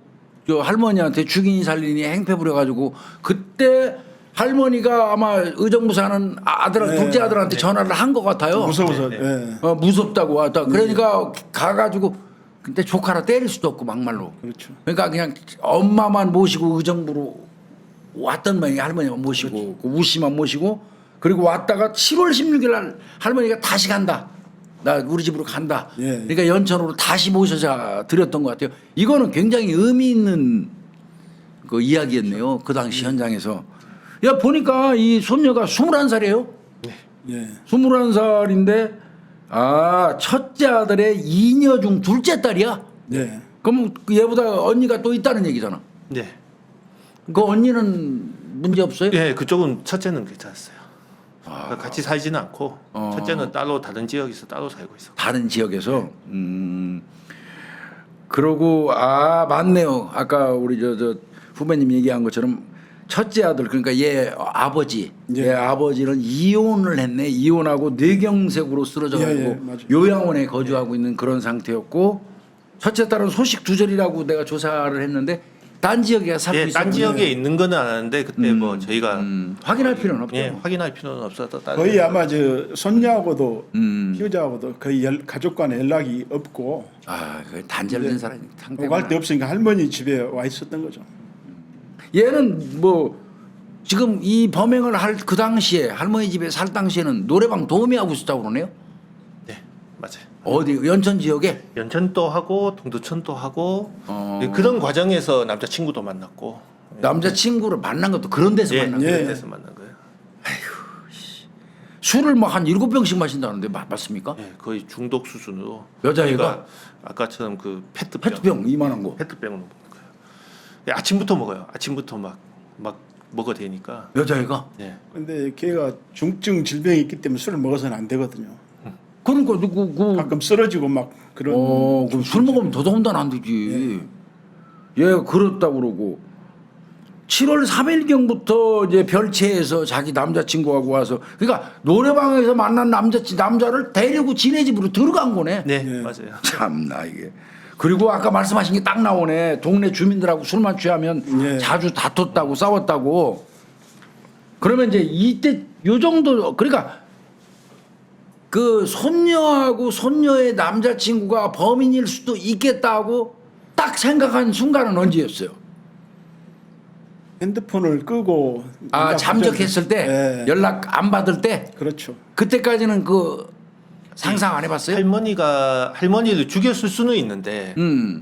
저 할머니한테 죽이니 살리니 행패 부려가지고 그때 할머니가 아마 의정부사는 둘째 아들한테 전화를 한 것 같아요. 무서워서. 네, 예. 무섭다고 왔다. 그러니까 가가지고 근데 조카라 때릴 수도 없고 막말로. 그렇죠. 그러니까 그냥 엄마만 모시고 의정부로 왔던 모양이 할머니만 모시고 그 우씨만 모시고 그리고 왔다가 7월 16일 날 할머니가 다시 간다. 나 우리 집으로 간다. 예. 그러니까 연천으로 다시 모셔서 드렸던 것 같아요. 이거는 굉장히 의미 있는 그 이야기였네요. 그 당시 현장에서. 야 보니까 이 손녀가 21살이에요. 예. 21살인데 첫째 아들의 2녀 중 둘째 딸이야. 네. 그럼 얘보다 언니가 또 있다는 얘기잖아. 네. 그 언니는 문제 없어요? 예, 그쪽은 첫째는 괜찮았어요. 같이 살지는 않고 첫째는 따로 다른 지역에서 따로 살고 있어. 다른 지역에서. 그러고 맞네요. 아까 우리 저 후배님 얘기한 것처럼 첫째 아들 그러니까 얘 아버지, 예. 얘 아버지는 이혼을 했네. 이혼하고 뇌경색으로 쓰러져가지고 예, 맞아요. 요양원에 거주하고 있는 그런 상태였고 첫째 딸은 소식 두절이라고 내가 조사를 했는데 딴 지역에 살고 예, 있었는데 딴 지역에 있는 거는 아는데 그때 뭐 저희가 확인할 필요는 없죠. 예, 확인할 필요는 없어서 거의 아마 저 손녀하고도 음. 피해자하고도 거의 가족 간에 연락이 없고 그 단절된 사람이 오갈 데 없으니까 할머니 집에 와 있었던 거죠. 얘는 뭐 지금 이 범행을 할 그 당시에 할머니 집에 살 당시에는 노래방 도우미하고 있었다고 그러네요. 네, 맞아요. 어디 연천 지역에? 연천도 하고 동두천도 하고 어. 그런 과정에서 남자친구도 만났고 남자친구를 만난 것도 그런 데서 예, 만난 그런 거예요. 데서 만난 거예요. 술을 뭐 한 7병씩 마신다는데 맞습니까? 예, 거의 중독 수준으로 여자애가? 저희가 아까처럼 그 페트병 페트병 이만한 거. 페트병으로 먹는 거예요. 예, 아침부터 먹어요. 아침부터 막 먹어대니까. 여자애가? 예. 근데 걔가 중증 질병이 있기 때문에 술을 먹어서는 안 되거든요. 그러니까 가끔 쓰러지고 막 그런. 그럼 술 먹으면 더더군다나 안 되지. 얘가 그렇다고 그러고 7월 3일경부터 이제 별채에서 자기 남자친구하고 와서 그러니까 노래방에서 만난 남자를 데리고 지네 집으로 들어간 거네. 네, 예. 맞아요. 참나 이게. 그리고 아까 말씀하신 게 딱 나오네. 동네 주민들하고 술만 취하면 예. 자주 다퉜다고 싸웠다고. 그러면 이제 이때 요 정도 그러니까 그 손녀하고 손녀의 남자친구가 범인일 수도 있겠다고 딱 생각한 순간은 언제였어요? 핸드폰을 끄고 아, 잠적했을 때 예. 연락 안 받을 때 그렇죠. 그때까지는 그 상상 안 해봤어요? 할머니를 죽였을 수는 있는데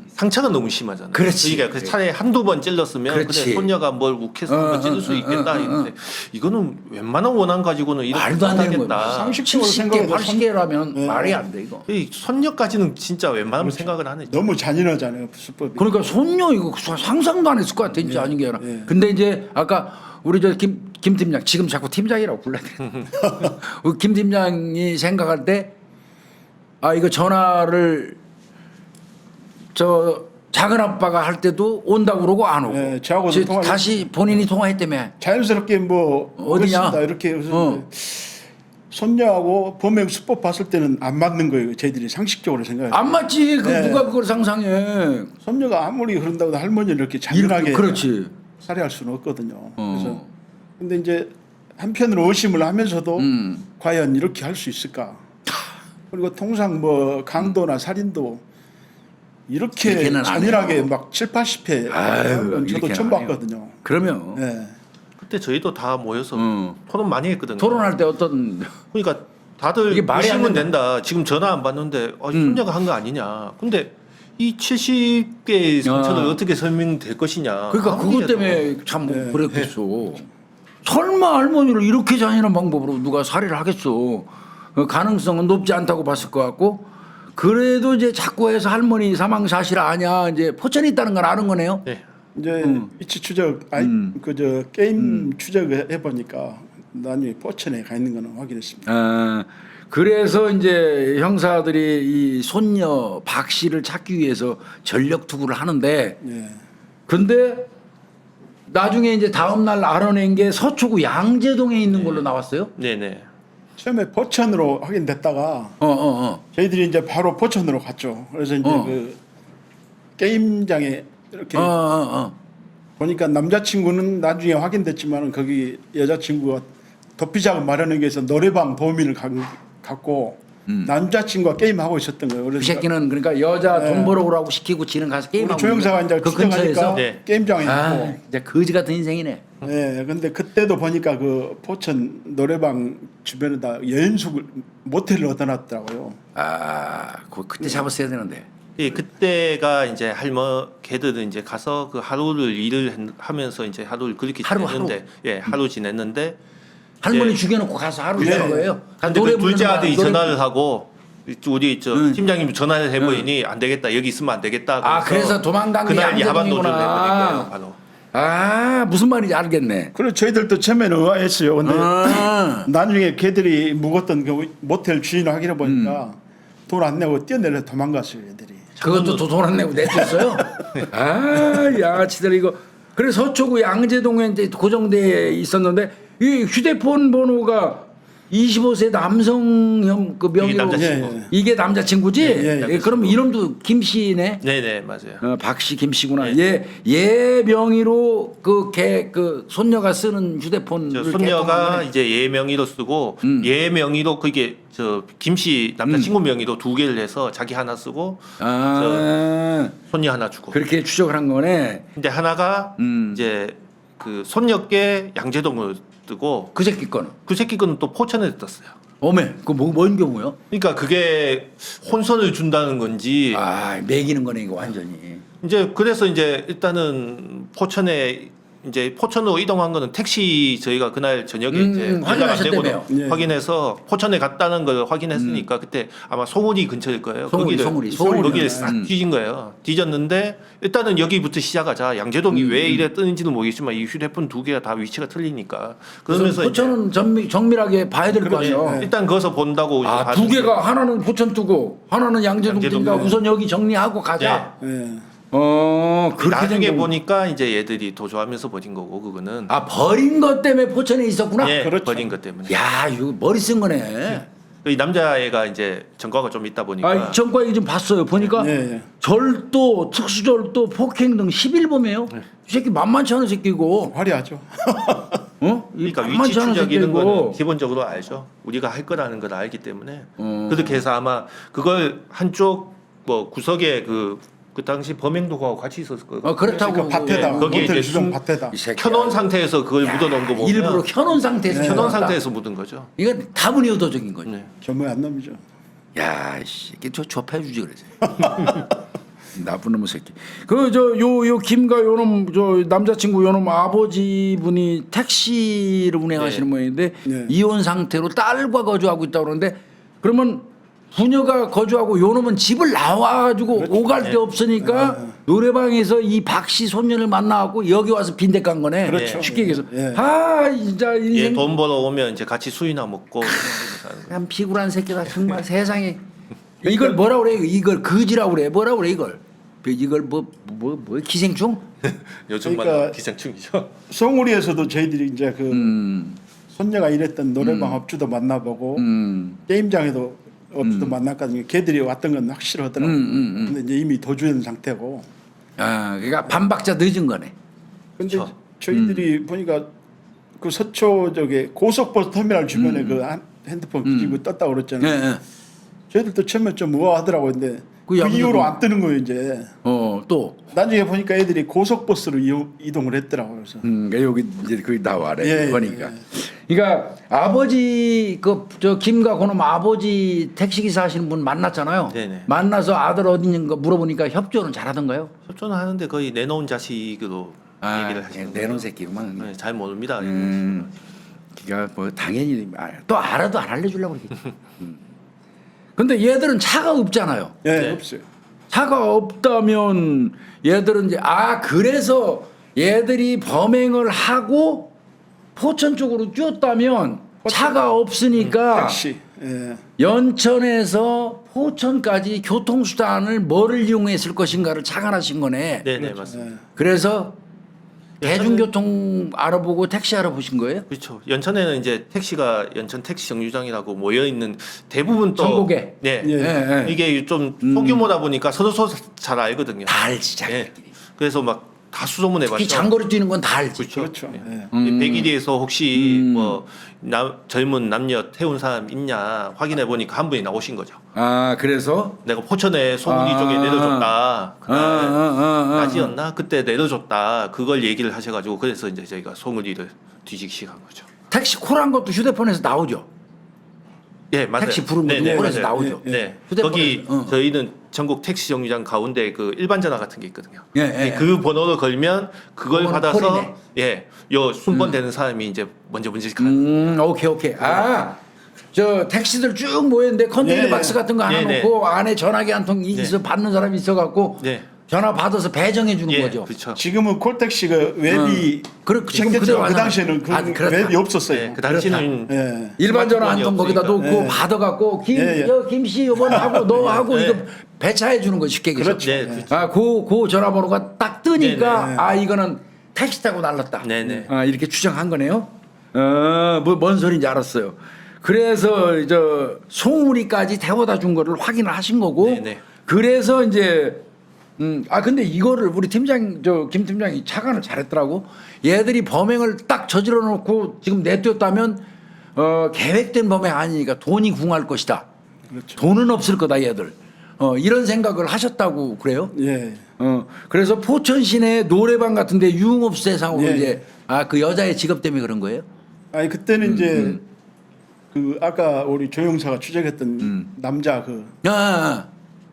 상처가 너무 심하잖아요. 그렇지. 그러니까 그 차라리 한두 번 찔렀으면 그렇지. 그래 손녀가 뭘 욱해서 한번 찔릴 수 있겠다 이런데 이거는 웬만한 원한 가지고는 이렇게 말도 안 되는 못하겠다. 거예요. 상식적으로 70개, 생각해도 80개라면 네. 말이 안 돼 이거. 이 손녀까지는 진짜 웬만하면 생각을 안 해. 너무 잔인하잖아요 수법이. 그러니까 손녀 이거 상상도 안 했을 것 같아 진짜 아닌 게 아니라. 근데 이제 아까 우리 저 김 팀장 지금 자꾸 팀장이라고 불러야 돼. 우리 김 팀장이 생각할 때 아 이거 전화를 저 작은 아빠가 할 때도 온다고 그러고 안 오고. 네, 저하고도 통화를 다시 본인이 통화했다며. 자연스럽게 뭐 어디냐? 그렇습니다. 이렇게 해서 손녀하고 범행 수법 봤을 때는 안 맞는 거예요. 저희들이 상식적으로 생각해요. 안 맞지. 그 네. 누가 그걸 상상해. 손녀가 아무리 그런다고 할머니를 이렇게 잔인하게 그렇지. 살해할 수는 없거든요. 그래서 근데 이제 한편으로 의심을 하면서도 과연 이렇게 할 수 있을까? 그리고 통상 뭐 강도나 살인도 이렇게 이렇게는 안 잔인하게 해요. 막 7, 80회 아유, 저도 이렇게는 처음 안 해요. 봤거든요. 그러면 네. 그때 저희도 다 모여서 토론 많이 했거든요. 토론할 때 어떤 그러니까 다들 이게 말이 안 의심은 된다. 된다. 지금 전화 안 받는데 손녀가 한 거 아니냐. 근데 이 70개의 상처를 어떻게 설명될 것이냐. 그러니까 아무리 그것 해도. 때문에 참 그랬겠어. 설마 할머니를 이렇게 잔인한 방법으로 누가 살해를 하겠어. 그 가능성은 높지 않다고 봤을 것 같고 그래도 이제 자꾸 해서 할머니 사망 사실 아냐 이제 포천이 있다는 걸 아는 거네요. 네. 이제 위치 추적, 그저 게임 추적을 해보니까 나중에 포천에 가 있는 거는 확인했습니다. 아, 그래서 이제 형사들이 이 손녀 박 씨를 찾기 위해서 전력 투구를 하는데 예. 근데 나중에 이제 다음 날 알아낸 게 서초구 양재동에 있는 걸로 나왔어요. 네네. 처음에 포천으로 확인됐다가 저희들이 이제 바로 포천으로 갔죠. 그래서 이제 그 게임장에 이렇게 보니까 남자친구는 나중에 확인됐지만 거기 여자친구가 도피자금 마련하기 위해서 노래방 범인을 갖고 남자친구가 게임하고 있었던 거예요. 그 그래서 새끼는 그러니까 여자 돈 벌어오라고 시키고 지는 가서 우리 게임하고 조영사가 이제 그 추적하니까 근처에서 네. 게임장에 아 있고 진짜 거지 같은 인생이네. 예, 근데 그때도 보니까 그 포천 노래방 주변에다 여인숙을 모텔을 얻어놨더라고요. 아 그때 잡았어야 되는데. 예, 그때가 이제 걔들은 이제 가서 그 하루를 일을 하면서 이제 하루를 그렇게 지냈는데 예, 하루 지냈는데 할머니 죽여놓고 가서 하루 네. 자는 거예요. 근데 노래 그 둘째 부르는 아들이 거야, 전화를 하고 우리 저 팀장님 전화를 해보니 안 되겠다 여기 있으면 안 되겠다. 아, 그래서 도망간 게 그날 야반도주를 양재동이구나. 해버린 거예요 바로. 아 무슨 말인지 알겠네. 그래서 저희들도 처음에는 의아했어요. 근데 나중에 걔들이 묵었던 그 모텔 주인을 확인해 보니까 돈 안 내고 뛰어내려 도망갔어요, 애들이. 그것도 돈 안 내고 내줬어요. 아 양아치들 이거. 그래서 서초구 양재동에 이제 고정돼 있었는데 이 휴대폰 번호가 25세 남성형 그 명의로 남자친구. 이게 남자친구지. 예, 예, 그럼 이름도 김 씨네. 네네 맞아요. 박씨 김 씨구나. 네. 얘 명의로 그 손녀가 쓰는 휴대폰을 손녀가 이제 얘 명의로 쓰고 얘 명의로 그게 저 김씨 남자친구 명의로 2개를 해서 자기 하나 쓰고 손녀 하나 주고. 그렇게 추적을 한 거네. 근데 하나가 이제 그 손녀께 양재동을 뜨고 그 새끼 거는. 그 새끼 거는 또 포천에 떴어요. 어메, 뭔 경우요? 그러니까 그게 혼선을 준다는 건지 아, 매기는 거네 이거 완전히. 이제 그래서 이제 일단은 포천으로 이동한 거는 택시 저희가 그날 저녁에 이제 연락 안 확인하셨다며요. 되고도 예. 확인해서 포천에 갔다는 걸 확인했으니까 그때 아마 송울이 근처일 거예요. 송울이. 거기를 싹 뒤진 거예요. 뒤졌는데 일단은 여기부터 시작하자. 양재동이 왜 이래 뜨는지는 모르겠지만 이 휴대폰 2개가 다 위치가 틀리니까 그러면서 포천은 정밀하게 봐야 될 거 이제 아니에요. 일단 거기서 본다고 아, 이제 2개가 하나는 포천 뜨고 하나는 양재동 양재동 뜨니까 뜨고. 우선 여기 정리하고 가자. 예. 그렇게 나중에 된 경우. 보니까 이제 얘들이 도주하면서 버린 거고 그거는 아, 버린 것 때문에 포천에 있었구나. 예, 그렇죠. 버린 것 때문에. 야, 이거 머리 쓴 거네. 이 남자애가 이제 전과가 좀 있다 보니까 아, 전과 이거 좀 봤어요. 보니까 예. 절도, 특수절도, 폭행 등 11범이에요. 이 새끼 만만치 않은 새끼고. 화려하죠. 그러니까 만만치 위치 않은 추적 이런 새끼고. 거는 기본적으로 알죠. 우리가 할 거라는 걸 알기 때문에 그렇게 해서 아마 그걸 한쪽 뭐 구석에 그 당시 범행도구하고 같이 있었을 거예요. 그렇다고 그러니까 밭에다 거기에 모텔 이제 주정 숨- 밭에다. 이 새끼야. 켜놓은 상태에서 그걸 묻어놓은 거 보면 일부러 켜놓은 상태에서 네. 켜놓은 켜놨다. 상태에서 묻은 거죠. 이건 다분히 의도적인 거죠. 네. 겸허 안 놈이죠. 야, 씨, 저 좁혀주지 그러지. 나쁜 놈의 새끼. 그 저 요 김가 요놈 저 남자친구 요놈 아버지 분이 택시를 운행하시는 네. 모양인데 네. 이혼 상태로 딸과 거주하고 있다고 그러는데 그러면 부녀가 거주하고 요놈은 집을 나와가지고 오갈 데 없으니까 노래방에서 이 박씨 손녀를 만나갖고 여기 와서 빈대 깐 거네. 그렇죠. 쉽게 얘기해서. 예. 아 진짜 예, 인생 돈 벌어 오면 이제 같이 술이나 먹고 참 비굴한 새끼다 정말 세상에. 이걸 뭐라 그래? 이걸 거지라고 그래. 뭐라 그래 이걸? 이걸 뭐 기생충? 요즘 그러니까 말 기생충이죠. 송우리에서도 저희들이 이제 그 손녀가 일했던 노래방 업주도 만나보고 게임장에도 업주도 만났거든요. 걔들이 왔던 건 확실하더라고요. 근데 이제 이미 도주된 상태고. 아, 그러니까 반박자 늦은 거네. 근데 그렇죠. 저희들이 보니까 그 서초 저기 고속버스 터미널 주변에 그 핸드폰 뒤지고 떴다고 예, 그랬잖아요. 예. 저희들도 처음에 좀 우아하더라고요. 근데 그 그 양반도 이후로 안 뜨는 거예요 이제. 또. 나중에 보니까 애들이 고속버스로 이동을 했더라고요. 그래서 그러니까 여기 이제 거기 나와래. 예, 그러니까. 예. 그러니까 아버지 그 저 김가 그놈 아버지 택시기사 하시는 분 만났잖아요. 네네. 만나서 아들 어디 있는가 물어보니까 협조는 잘하던가요? 협조는 하는데 거의 내놓은 자식으로 얘기를 하시는 내놓은 거예요. 새끼구만. 네, 잘 모릅니다. 그러니까 뭐 당연히 또 알아도 안 알려주려고 그러겠지. 근데 얘들은 차가 없잖아요. 예, 네. 없어요. 차가 없다면 얘들은 이제 그래서 얘들이 범행을 하고 포천 쪽으로 뛰었다면 차가 없으니까 택시. 예. 연천에서 포천까지 교통수단을 뭐를 이용했을 것인가를 착안하신 거네. 네네 맞습니다. 예. 그래서 대중교통 알아보고 택시 알아보신 거예요? 그렇죠. 연천에는 이제 택시가 연천 택시 정류장이라고 모여 있는 대부분 또 전국에? 네. 예. 예. 이게 좀 소규모다 보니까 서로 잘 알거든요. 다 알지, 예. 자기들끼리. 그래서 막 다 수소문해 봤죠. 특히 장거리 뛰는 건 다 알지. 그렇죠. 예. 백일리에서 혹시 뭐 젊은 남녀 태운 사람 있냐 확인해 보니까 한 분이 나오신 거죠. 그래서 내가 포천에 소문이 쪽에 내려줬다. 그날 낮이었나 그때 내려줬다. 그걸 얘기를 하셔가지고 그래서 이제 저희가 소문이를 뒤지기 시작한 거죠. 택시 콜한 것도 휴대폰에서 나오죠. 예, 맞아요. 택시 부른 것도 콜에서 맞아요. 나오죠. 네. 휴대폰에서, 거기 어. 저희는 전국 택시 정류장 가운데 그 일반 전화 같은 게 있거든요. 예, 예, 그 번호를 걸면 그걸 그거는 받아서 콜이네. 예, 요 순번 되는 사람이 이제 먼저 가는. 오케이. 저 택시들 쭉 모였는데 컨테이너 예, 박스 같은 거 하나 네, 놓고 안에 전화기 한 통 있어 받는 사람이 있어갖고 네. 전화 받아서 배정해 주는 예, 거죠. 그렇죠. 지금은 콜택시가 웹이 지금 생겼죠. 그대로 그 하잖아요. 당시에는 그 그렇다. 웹이 없었어요. 네, 그 당시는 예. 일반 전화 한 통 거기다 놓고 예. 받아갖고 예, 예. 김씨 요번에 하고 너 하고 네. 이거 배차해 주는 거 쉽게 얘기해서. 그렇죠. 네, 그렇죠. 그 전화번호가 딱 뜨니까 네, 네. 이거는 택시 타고 날랐다. 네네. 이렇게 추정한 거네요. 뭔 소리인지 알았어요. 그래서 저 송우리까지 태워다 준 거를 확인을 하신 거고. 네네. 그래서 이제 근데 이거를 우리 김 팀장이 착안을 잘했더라고. 얘들이 범행을 딱 저질러 놓고 지금 내쫓다면 계획된 범행 아니니까 돈이 궁할 것이다. 그렇죠. 돈은 없을 거다 얘들. 이런 생각을 하셨다고 그래요? 예. 그래서 포천 시내 노래방 같은데 유흥업소 대상으로 예. 이제 그 여자의 직업 때문에 그런 거예요? 아니 그때는 이제 그 아까 우리 조영사가 추적했던 남자 그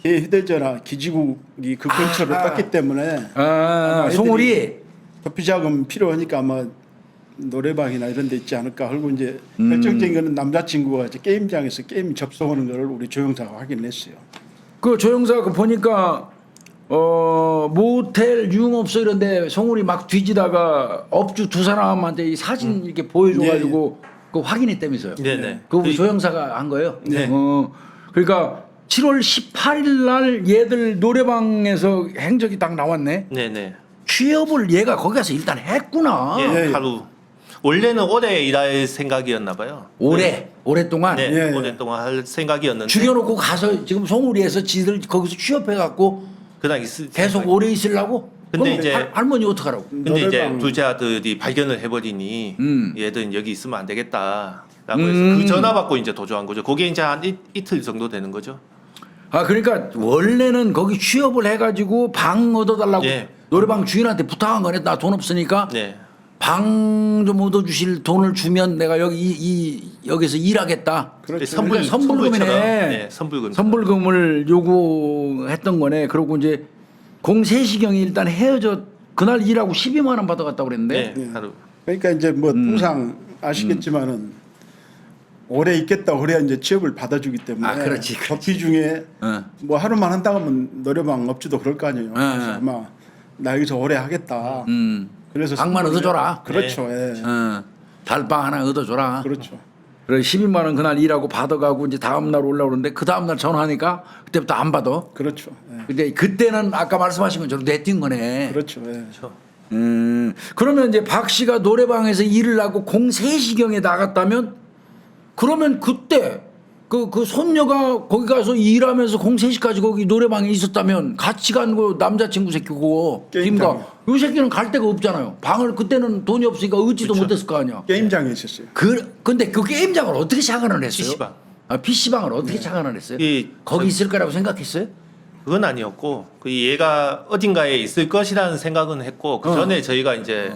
개 휴대전화 기지국이 그 근처로 떴기 때문에 애들이 송우리. 도피자금 필요하니까 아마 노래방이나 이런 데 있지 않을까 하고 이제 결정적인 거는 남자친구가 이제 게임장에서 게임 접속하는 거를 우리 조영사가 확인했어요. 그 조영사 그 보니까 모텔 유흥업소 이런데 송우리 막 뒤지다가 업주 두 사람한테 이 사진 이렇게 보여줘가지고 그 확인했다면서요? 네네. 그 우리 조영사가 한 거예요? 네. 그러니까 7월 18일 날 얘들 노래방에서 행적이 딱 나왔네. 네네. 취업을 얘가 거기 가서 일단 했구나. 예, 예. 하루. 원래는 오래 일할 생각이었나 봐요. 오랫동안 네, 예, 예. 오랫동안 할 생각이었는데 죽여놓고 가서 지금 송우리에서 지들 거기서 취업해갖고 그냥 있을 계속 생각이- 오래 있으려고? 근데 그럼 이제 할머니 어떡하라고? 근데 이제 노래방- 둘째 아들이 발견을 해버리니 얘들은 여기 있으면 안 되겠다라고 해서 그 전화 받고 이제 도주한 거죠. 그게 이제 한 이틀 정도 되는 거죠. 아 그러니까 원래는 거기 취업을 해가지고 방 얻어달라고 예. 노래방 주인한테 부탁한 거네. 나 돈 없으니까 네. 방 좀 얻어주실 돈을 주면 내가 여기서 일하겠다. 그렇죠. 그러니까 선불금이네. 네, 선불금. 선불금을 요구했던 거네. 그리고 이제 03시경에 일단 헤어져 그날 일하고 12만 원 받아갔다고 그랬는데. 네, 하루. 그러니까 이제 뭐 통상 아시겠지만은 오래 있겠다 그래야 이제 취업을 받아주기 때문에 아, 그렇지, 그렇지. 커피 중에 어. 뭐 하루만 한다고 하면 노래방 업주도 그럴 거 아니에요. 그래서 네. 아마 나 여기서 오래 하겠다. 그래서 방만 선물을- 얻어줘라. 그렇죠. 예. 달방 하나 얻어줘라. 그렇죠. 그래 12만 원 그날 일하고 받아가고 이제 다음 날 올라오는데 그 다음 날 전화하니까 그때부터 안 받아. 그렇죠. 예. 근데 그때는 아까 말씀하신 것처럼 내뛴 거네. 그렇죠. 예. 그러면 이제 박 씨가 노래방에서 일을 하고 03시경에 나갔다면 그러면 그때 그 손녀가 거기 가서 일하면서 03시까지 거기 노래방에 있었다면 같이 간 거 남자친구 새끼 그거 게임장. 김가 요 새끼는 갈 데가 없잖아요. 방을 그때는 돈이 없으니까 얻지도 그렇죠. 못했을 거 아니야. 게임장에 있었어요. 근데 그 게임장을 어떻게 착안을 했어요? PC방. 아, PC방을 어떻게 착안을 했어요? 이 거기 있을 거라고 생각했어요? 그건 아니었고 그 얘가 어딘가에 있을 것이라는 생각은 했고 그 전에 저희가 이제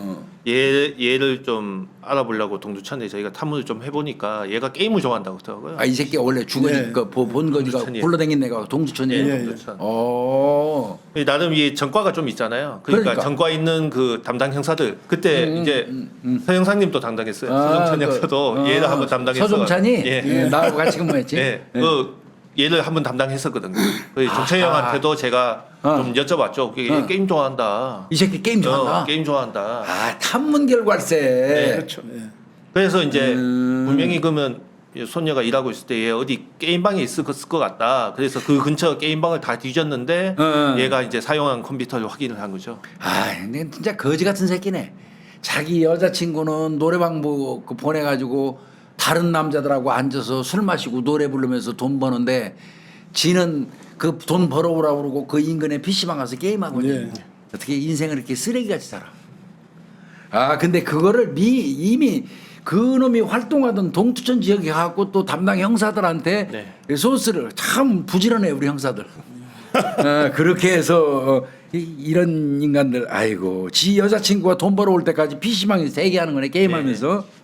얘를 좀 알아보려고 동두천에 저희가 탐문을 좀 해보니까 얘가 게임을 좋아한다고 하더라고요. 아, 이 새끼가 원래 주거지 네. 본 거지가 동두천이에요. 굴러다닌 애가 동두천이에요. 예, 예. 동두천. 어. 나름 이 전과가 좀 있잖아요. 그러니까, 전과 있는 그 담당 형사들 그때 이제 서 형사님도 담당했어요. 서정찬 형사도 얘를 한번 담당했어. 서정찬이 예. 예, 나하고 같이 근무했지. 예. 그 얘를 한번 담당했었거든요. 그 정철 형한테도 제가 좀 여쭤봤죠. 얘 게임 좋아한다. 이 새끼 게임 좋아한다. 게임 좋아한다. 아, 탐문 결과세. 그렇죠. 예. 그래서 이제 분명히 그러면 손녀가 일하고 있을 때 얘 어디 게임방에 있을 것 같다. 그래서 그 근처 게임방을 다 뒤졌는데 얘가 이제 사용한 컴퓨터를 확인을 한 거죠. 아, 근데 진짜 거지 같은 새끼네. 자기 여자친구는 노래방 그 보내가지고 다른 남자들하고 앉아서 술 마시고 노래 부르면서 돈 버는데 지는 그 돈 벌어오라고 그러고 그 인근에 PC방 가서 게임하고 있네. 예. 어떻게 인생을 이렇게 쓰레기같이 살아. 아, 근데 그거를 이미 그 놈이 활동하던 동두천 지역에 가고 또 담당 형사들한테 소스를 참 부지런해 우리 형사들. 그렇게 해서 이런 인간들 아이고 지 여자친구가 돈 벌어올 때까지 PC방에서 대기하는 거네 게임하면서.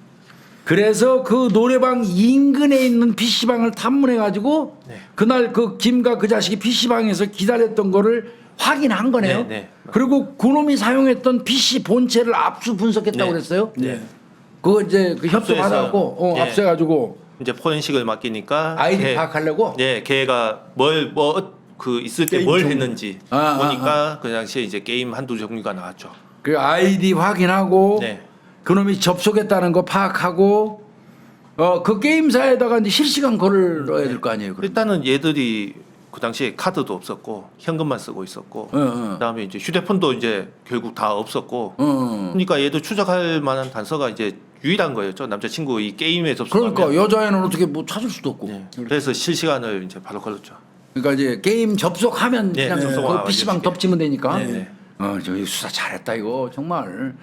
그래서 그 노래방 인근에 있는 PC방을 탐문해가지고 그날 그 김과 그 자식이 PC방에서 기다렸던 거를 확인한 거네요. 네, 네. 그리고 그놈이 사용했던 PC 본체를 압수 분석했다고 그랬어요. 네. 그거 이제 그 협조 압수해서, 받아갖고 예. 압수해가지고 이제 포렌식을 맡기니까 아이디 파악하려고. 예, 걔가 그 있을 때 게임 뭘 종류. 했는지 보니까 그 당시에 이제 게임 한두 종류가 나왔죠. 그 아이디 확인하고 네. 그놈이 접속했다는 거 파악하고 그 게임사에다가 이제 실시간 글을 넣어야 될 거 아니에요. 그럼. 일단은 얘들이 그 당시에 카드도 없었고 현금만 쓰고 있었고 어. 그다음에 이제 휴대폰도 이제 결국 다 없었고 어. 그러니까 얘도 추적할 만한 단서가 이제 유일한 거였죠. 남자친구 이 게임에 접속하면. 그러니까 여자애는 어떻게 뭐 찾을 수도 없고. 네. 그래서 실시간을 이제 바로 걸었죠. 그러니까 이제 게임 접속하면 네, 그냥 접속하면 그 PC방 알려주게. 덮치면 되니까. 네. 저기 수사 잘했다 이거 정말.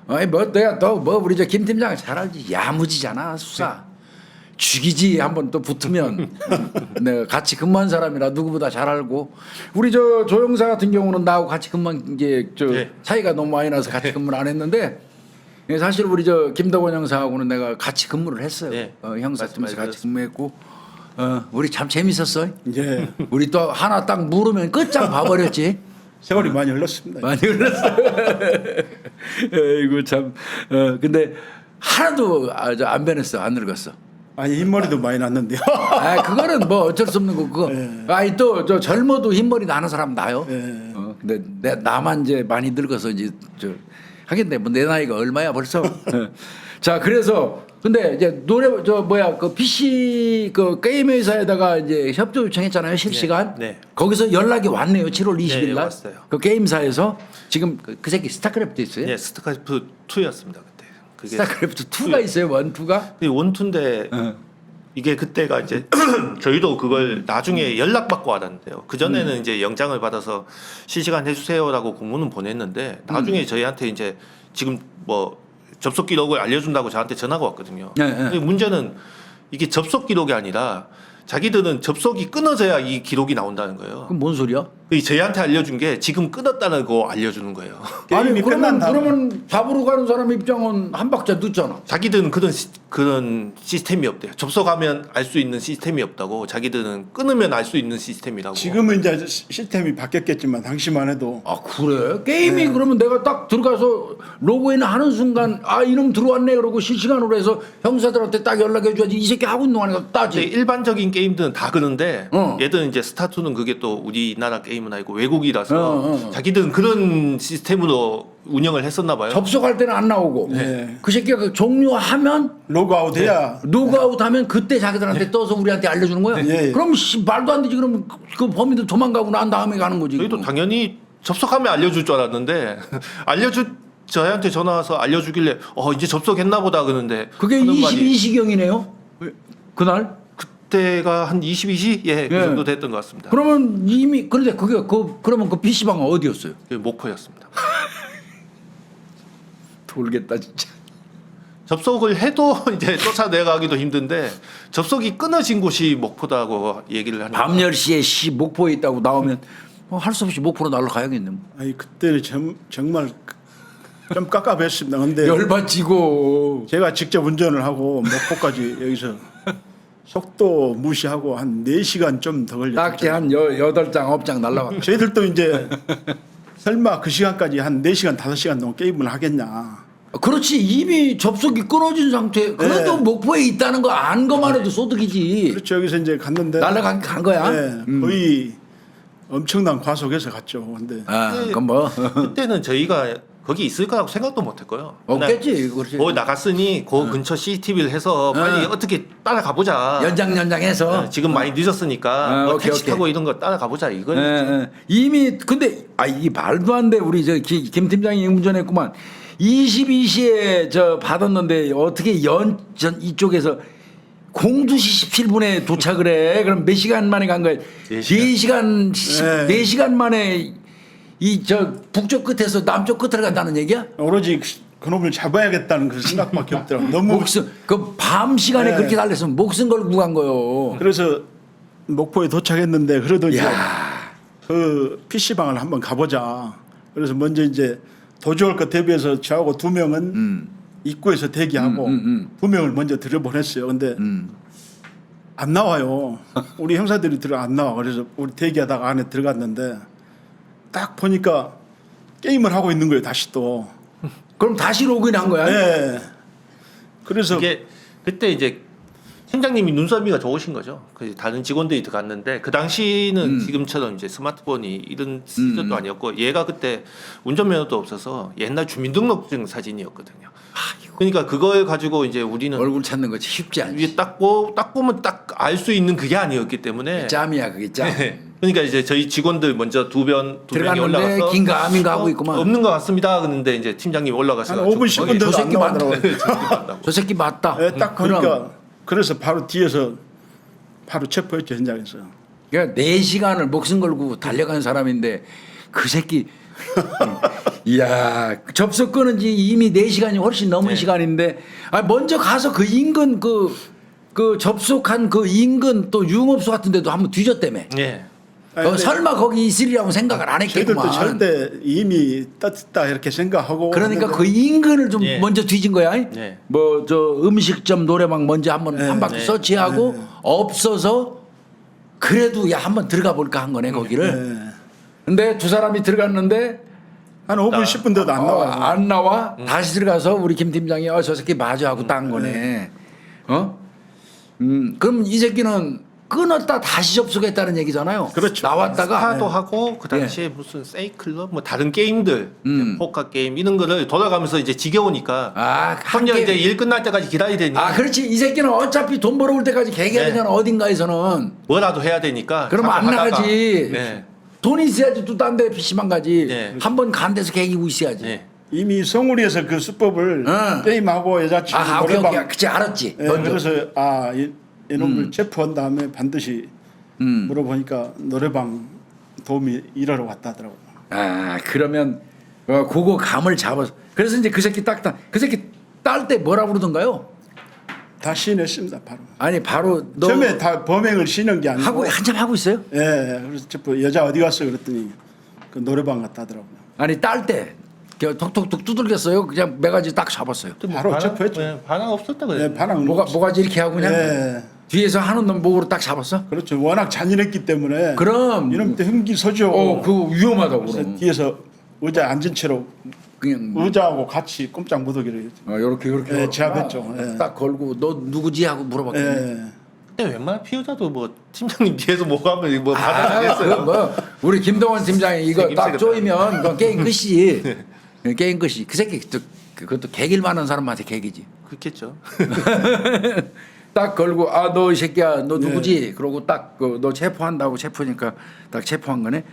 아니 뭐 내가 또 뭐 우리 저 김 팀장 잘 알지 야무지잖아 수사. 죽이지 한번 또 붙으면 내가 같이 근무한 사람이라 누구보다 잘 알고 우리 저 조영사 같은 경우는 나하고 같이 근무한 이제 저 네. 차이가 너무 많이 나서 같이 근무를 안 했는데 사실 우리 저 김덕원 형사하고는 내가 같이 근무를 했어요. 네. 형사팀에서 말씀 같이 근무했고 우리 참 재밌었어. 예. 우리 또 하나 딱 물으면 끝장 봐버렸지. 세월이 많이 흘렀습니다. 많이 흘렀어요. 이거 참. 근데 하나도 안 변했어. 안 늙었어. 아니 흰머리도 많이 났는데요. 아, 그거는 뭐 어쩔 수 없는 거 그거. 아니 또 저 젊어도 흰머리 나는 사람 나요. 예. 근데 나만 이제 많이 늙어서 이제 저 하겠네. 뭐 내 나이가 얼마야 벌써. 자, 그래서 근데 이제 노래 그 PC 그 게임 회사에다가 이제 협조 요청했잖아요. 실시간. 네. 거기서 연락이 왔네요. 7월 20일 네, 날. 왔어요. 그 게임사에서 지금 그 새끼 스타크래프트 있어요? 네, 스타크래프트 2였습니다 그때. 그게 스타크래프트 2가 있어요. 1, 2가? 원투인데 이게 그때가 이제 저희도 그걸 나중에 연락받고 알았는데요. 그 전에는 이제 영장을 받아서 실시간 해주세요라고 공문은 보냈는데 나중에 저희한테 이제 지금 뭐 접속 기록을 알려준다고 저한테 전화가 왔거든요. 네, 네. 근데 문제는 이게 접속 기록이 아니라 자기들은 접속이 끊어져야 이 기록이 나온다는 거예요. 그럼 뭔 소리야? 저희한테 알려준 게 지금 끊었다고 알려주는 거예요. 게임이 끝난 다음 그러면 잡으러 가는 사람 입장은 한 박자 늦잖아. 자기들은 그런 시스템이 없대요. 접속하면 알 수 있는 시스템이 없다고. 자기들은 끊으면 알 수 있는 시스템이라고. 지금은 이제 시스템이 바뀌었겠지만 당시만 해도 아 그래? 게임이 그러면 내가 딱 들어가서 로그인 하는 순간 아 이놈 들어왔네 그러고 실시간으로 해서 형사들한테 딱 연락해줘야지 이 새끼 하고 있는 거 아니까 근데 따지. 일반적인 게임들은 다 그런데 어. 얘들은 이제 스타투는 그게 또 우리나라 게임은 아니고 외국이라서 자기들은 그런 시스템으로 운영을 했었나 봐요. 접속할 때는 안 나오고 네. 그 새끼가 그 종료하면 로그아웃해야 로그아웃하면 그때 자기들한테 떠서 우리한테 알려주는 거야. 예, 예. 그럼 씨, 말도 안 되지. 그러면 그 범인들 도망가고 난 다음에 가는 거지. 저희도 당연히 접속하면 알려줄 줄 알았는데 저희한테 전화 와서 알려주길래 이제 접속했나 보다 그러는데 그게 하는 말이 22시경이네요. 그날. 그때가 한 22시 그 예. 정도 됐던 것 같습니다. 그러면 이미 그런데 그게 그러면 그 PC방은 어디였어요? 목포였습니다. 돌겠다 진짜. 접속을 해도 이제 쫓아내가기도 힘든데 접속이 끊어진 곳이 목포다고 얘기를 하는 밤 10시에 씨 목포에 있다고 나오면 할 수 없이 목포로 날아가야겠네. 뭐. 아니 그때는 정말 좀 깝깝했습니다. 근데 열받치고. 제가 직접 운전을 하고 목포까지 여기서 속도 무시하고 한 4시간 좀 더 걸렸죠. 딱히 한 8장 9장 날라갔다. 저희들도 이제 설마 그 시간까지 한 4시간 5시간 동안 게임을 하겠냐. 그렇지 이미 접속이 끊어진 상태. 그래도 네. 목포에 있다는 거 안 것만 해도 소득이지. 그렇죠. 여기서 이제 갔는데 간 거야. 네, 거의 엄청난 과속에서 갔죠. 근데 아, 그건 뭐 그때는 저희가 거기 있을 거라고 생각도 못했고요. 없겠지. 그렇지. 거기 나갔으니 그 근처 CCTV를 해서 빨리 어떻게 따라가 보자. 연장해서. 지금 많이 늦었으니까 뭐 오케이, 택시 오케이. 타고 이런 거 따라가 보자 이거였죠. 이미 근데 이 말도 안 돼. 우리 김 팀장이 운전했구만. 22시에 저 받았는데 어떻게 이쪽에서 02시 17분에 도착을 해. 그럼 몇 시간 만에 간 거야? 4시간 4시간 만에 이 저 북쪽 끝에서 남쪽 끝으로 간다는 얘기야? 오로지 그놈을 잡아야겠다는 그 생각밖에 없더라고요. 너무 목숨 그 밤 시간에 네. 그렇게 달랬으면 목숨 걸고 간 거요. 그래서 목포에 도착했는데 그래도 이제 야. 그 PC방을 한번 가보자. 그래서 먼저 이제 도주할 것 대비해서 저하고 2명은 입구에서 대기하고 2명을 먼저 들여보냈어요. 근데 안 나와요. 우리 형사들이 안 나와. 그래서 우리 대기하다가 안에 들어갔는데 딱 보니까 게임을 하고 있는 거예요. 다시 또. 그럼 다시 로그인한 거야? 네. 그래서 이게 그때 이제 팀장님이 눈썰미가 좋으신 거죠. 그 다른 직원들이 들어갔는데 그 당시는 지금처럼 이제 스마트폰이 이런 시절도 아니었고 얘가 그때 운전면허도 없어서 옛날 주민등록증 사진이었거든요. 그러니까 그걸 가지고 이제 우리는 얼굴 찾는 거지 쉽지 않지. 위에 딱 보면 딱 알 수 있는 그게 아니었기 때문에 짬이야 그게 짬. 그러니까 이제 저희 직원들 먼저 두 명이 들어갔는데 올라가서 긴가 아민가 하고 있구만. 없는 것 같습니다. 그런데 이제 팀장님 올라가서 한 5분 10분 저 돼도 안 새끼 많다. 나오더라고요. 저 새끼 맞다. 네, 딱 그럼. 보니까 그래서 바로 뒤에서 바로 체포했죠 현장에서. 그러니까 4시간을 목숨 걸고 달려간 사람인데 그 새끼 이야 접속 끊은 지 이미 4시간이 훨씬 넘은 시간인데 먼저 가서 그 인근 그 접속한 그 인근 또 유흥업소 같은 데도 한번 뒤졌다며. 예. 설마 거기 있으리라고 생각을 안 저희들도 했겠구만. 절대 이미 떴다 이렇게 생각하고. 그러니까 했는데 그 인근을 좀 예. 먼저 뒤진 거야. 예. 뭐 저 음식점 노래방 먼저 한번 한 바퀴 서치하고 없어서 그래도 야 한번 들어가 볼까 한 거네 거기를. 네. 근데 두 사람이 들어갔는데 한 5분 10분 돼도 안 나와요. 안 나와. 다시 들어가서 우리 김 팀장이 저 새끼 맞아 하고 딴 거네. 그럼 이 새끼는 끊었다 다시 접속했다는 얘기잖아요. 그렇죠. 나왔다가 스타도 하고 그 당시에 무슨 세이클럽 뭐 다른 게임들 포커 게임 이런 거를 돌아가면서 이제 지겨우니까 한 선녀 게임. 이제 일 끝날 때까지 기다려야 되니까 그렇지. 이 새끼는 어차피 돈 벌어올 때까지 개개야 네. 되잖아. 어딘가에서는. 뭐라도 해야 되니까 그러면 안 자꾸 하다가, 나가지. 네. 돈이 있어야지 또 딴 데 PC방 가지. 네. 한 번 간 데서 개기고 있어야지. 네. 이미 성우리에서 그 수법을 응. 게임하고 여자친구 오케이, 노래방 오케이. 그치, 알았지. 예, 먼저. 그래서 이놈을 체포한 다음에 반드시 물어보니까 노래방 도우미 일하러 왔다 하더라고요. 아 그러면 그거 감을 잡아서 그래서 이제 그 새끼 그 새끼 딸 때 뭐라 부르던가요? 다 시인했습니다. 바로. 아니 바로 너 처음에 다 범행을 시는 게 아니고 하고 한참 하고 있어요? 예, 그래서 체포 여자 어디 갔어 그랬더니 그 노래방 갔다 하더라고요. 아니 딸 때 톡톡톡 두들겼어요. 그냥 매가지 딱 잡았어요. 바로 체포했죠. 네, 반항 없었다 그래요. 예, 반항 모가지 이렇게 하고 그냥 예, 뒤에서 하는 놈 목으로 딱 잡았어. 그렇죠. 워낙 잔인했기 때문에 그럼 이놈 때 흉기소지하고 그거 위험하다고 그래서 그럼. 뒤에서 의자에 앉은 채로 그냥 의자하고 같이 꼼짝 못하기로 했죠. 요렇게 예, 제압했죠. 예. 딱 걸고 너 누구지 하고 물어봤거든요. 예. 근데 웬만한 피해자도 뭐 팀장님 뒤에서 뭐 하면 뭐 반항하겠어요. 뭐 우리 김동원 팀장이 이거 딱 책임지겠다. 쪼이면 그건 게임 끝이지. 게임 끝이. 그 새끼 그것도 개길 만한 사람한테 개기지. 그렇겠죠. 딱 걸고 너 이 새끼야 너 누구지? 그러고 딱 너 체포한다고 체포니까 딱 체포한 거네.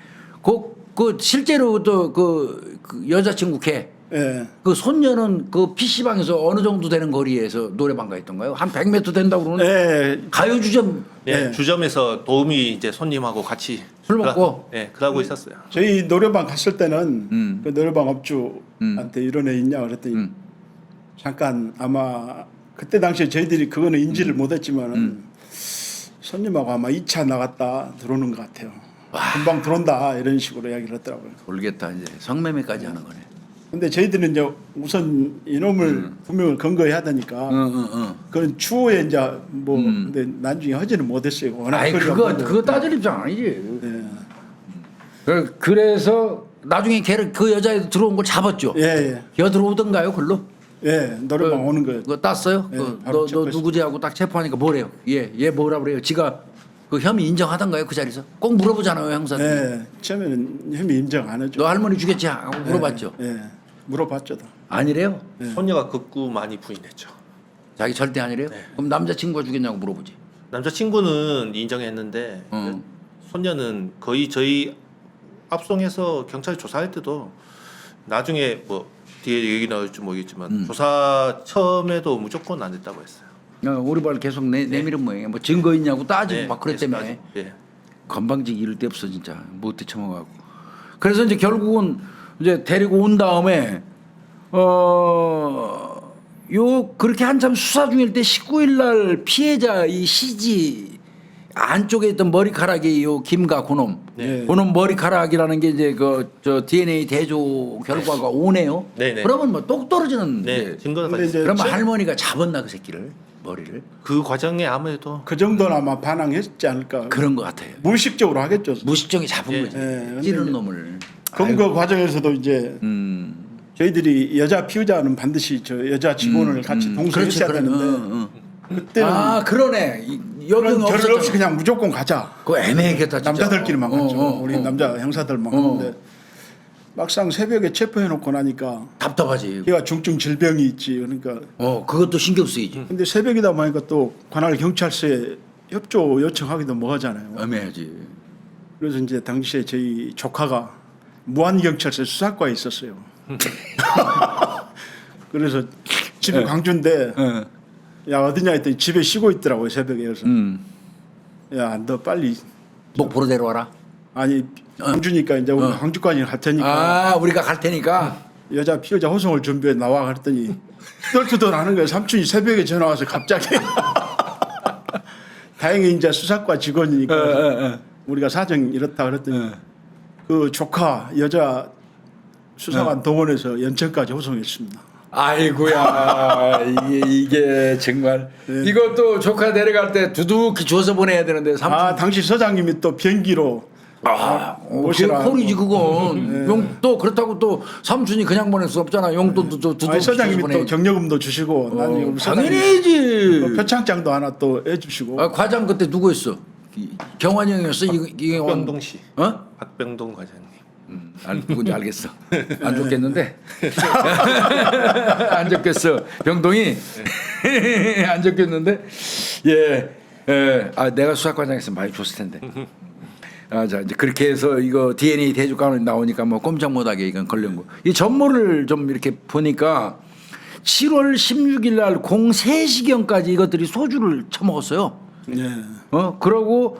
그 실제로 그 여자친구 걔. 예. 그 손녀는 그 PC방에서 어느 정도 되는 거리에서 노래방 가 있던가요? 한 100m 된다고 그러는 예. 가요주점 예, 예. 주점에서 도우미 이제 손님하고 같이 술 먹고? 그러고 있었어요. 저희 노래방 갔을 때는 그 노래방 업주한테 이런 애 있냐 그랬더니 잠깐 아마 그때 당시에 저희들이 그거는 인지를 못했지만은 손님하고 아마 2차 나갔다 들어오는 것 같아요. 금방 들어온다 이런 식으로 이야기를 했더라고요. 돌겠다 이제 성매매까지 하는 거네. 근데 저희들은 이제 우선 이놈을 분명을 근거해야 되니까 그건 추후에 이제 뭐 근데 나중에 하지는 못했어요. 워낙 아이 소리가 그거 많은데. 따질 입장 아니지. 예. 그래서 나중에 걔를 그 여자애 들어온 걸 잡았죠. 예, 여 들어오던가요, 글로? 예. 노래방 오는 거예요. 그거 땄어요? 예, 너 바로 체포했어요. 누구지 하고 딱 체포하니까 뭐래요? 얘 뭐라 그래요? 지가 그 혐의 인정하던가요 그 자리에서? 꼭 물어보잖아요 형사들. 예. 처음에는 혐의 인정 안 하죠. 너 할머니 주겠지 하고 물어봤죠. 예. 물어봤죠. 다. 아니래요? 손녀가 극구 많이 부인했죠. 자기 절대 아니래요? 네. 그럼 남자친구가 주겠냐고 물어보지. 남자친구는 인정했는데 손녀는 거의 저희 압송해서 경찰 조사할 때도 나중에 뭐 뒤에 얘기 나올지 모르겠지만 조사 처음에도 무조건 안 됐다고 했어요. 오리발 계속 내밀은 모양이야. 뭐 증거 있냐고 따지고 막 그랬다며. 예. 건방지게 이럴 데 없어 진짜 못해 처먹어갖고. 그래서 이제 결국은 이제 데리고 온 다음에 그렇게 한참 수사 중일 때 19일 날 피해자 이 CG 안쪽에 있던 머리카락이 요 김가 그놈 네. 그놈 머리카락이라는 게 이제 저 DNA 대조 결과가 오네요. 네네. 그러면 뭐 똑 떨어지는 네, 이제 증거가 근데 이제 그러면 할머니가 잡았나 그 새끼를 머리를 그 과정에 아무래도 그 정도는 아마 반항했지 않을까. 그런 것 같아요. 무의식적으로 하겠죠. 무식정이 잡은 예. 거지. 예. 찌르는 놈을. 검거 과정에서도 이제 저희들이 여자 피의자는 반드시 저 여자 직원을 같이 동승했어야 되는데 그때는 그러네. 여기는 그런 결을 없이 없었잖아. 그냥 무조건 가자. 그거 애매하겠다 진짜. 남자들끼리만 갔죠. 우리 어. 남자 형사들만 갔는데 막상 새벽에 체포해놓고 나니까 답답하지. 걔가 중증 질병이 있지. 그러니까 그것도 신경 쓰이지. 근데 새벽이다 보니까 또 관할 경찰서에 협조 요청하기도 뭐하잖아요. 애매하지. 그래서 이제 당시에 저희 조카가 무안경찰서 수사과에 있었어요. 그래서 집이 광주인데 야 어디냐 했더니 집에 쉬고 있더라고요 새벽에. 그래서 야 너 빨리 목포로 데려와라. 아니 광주니까 이제 우리 광주까지 갈 테니까 우리가 갈 테니까. 여자 피의자 호송을 준비해 나와 그랬더니 떨투덜 하는 거예요. 삼촌이 새벽에 전화 와서 갑자기. 다행히 이제 수사과 직원이니까 우리가 사정 이렇다 그랬더니 그 조카 여자 수사관 동원해서 연천까지 호송했습니다. 아이고야 이게 정말 이것도 조카 내려갈 때 두둑히 줘서 보내야 되는데 삼촌. 당시 서장님이 또 비행기로 오시라. 콜이지 그건. 또 그렇다고 또 삼촌이 그냥 보낼 수 없잖아. 용돈도 두둑히 줘서 서장님이 또 보내야지. 경력금도 주시고 나중에 우리 당연히 서장님이 해야지. 표창장도 하나 또 해주시고. 과장 그때 누구였어? 경환이 형이었어? 박병동 씨, 어? 박병동 과장님. 누군지 알겠어. 안 좋겠는데. 안 좋겠어. 병동이 안 좋겠는데. 내가 수사과장했으면 많이 줬을 텐데. 자 이제 그렇게 해서 이거 DNA 대조가는 나오니까 뭐 꼼짝 못하게 이건 걸린 거. 이 전모를 좀 이렇게 보니까 7월 16일 날 03시경까지 이것들이 소주를 처먹었어요. 네. 그러고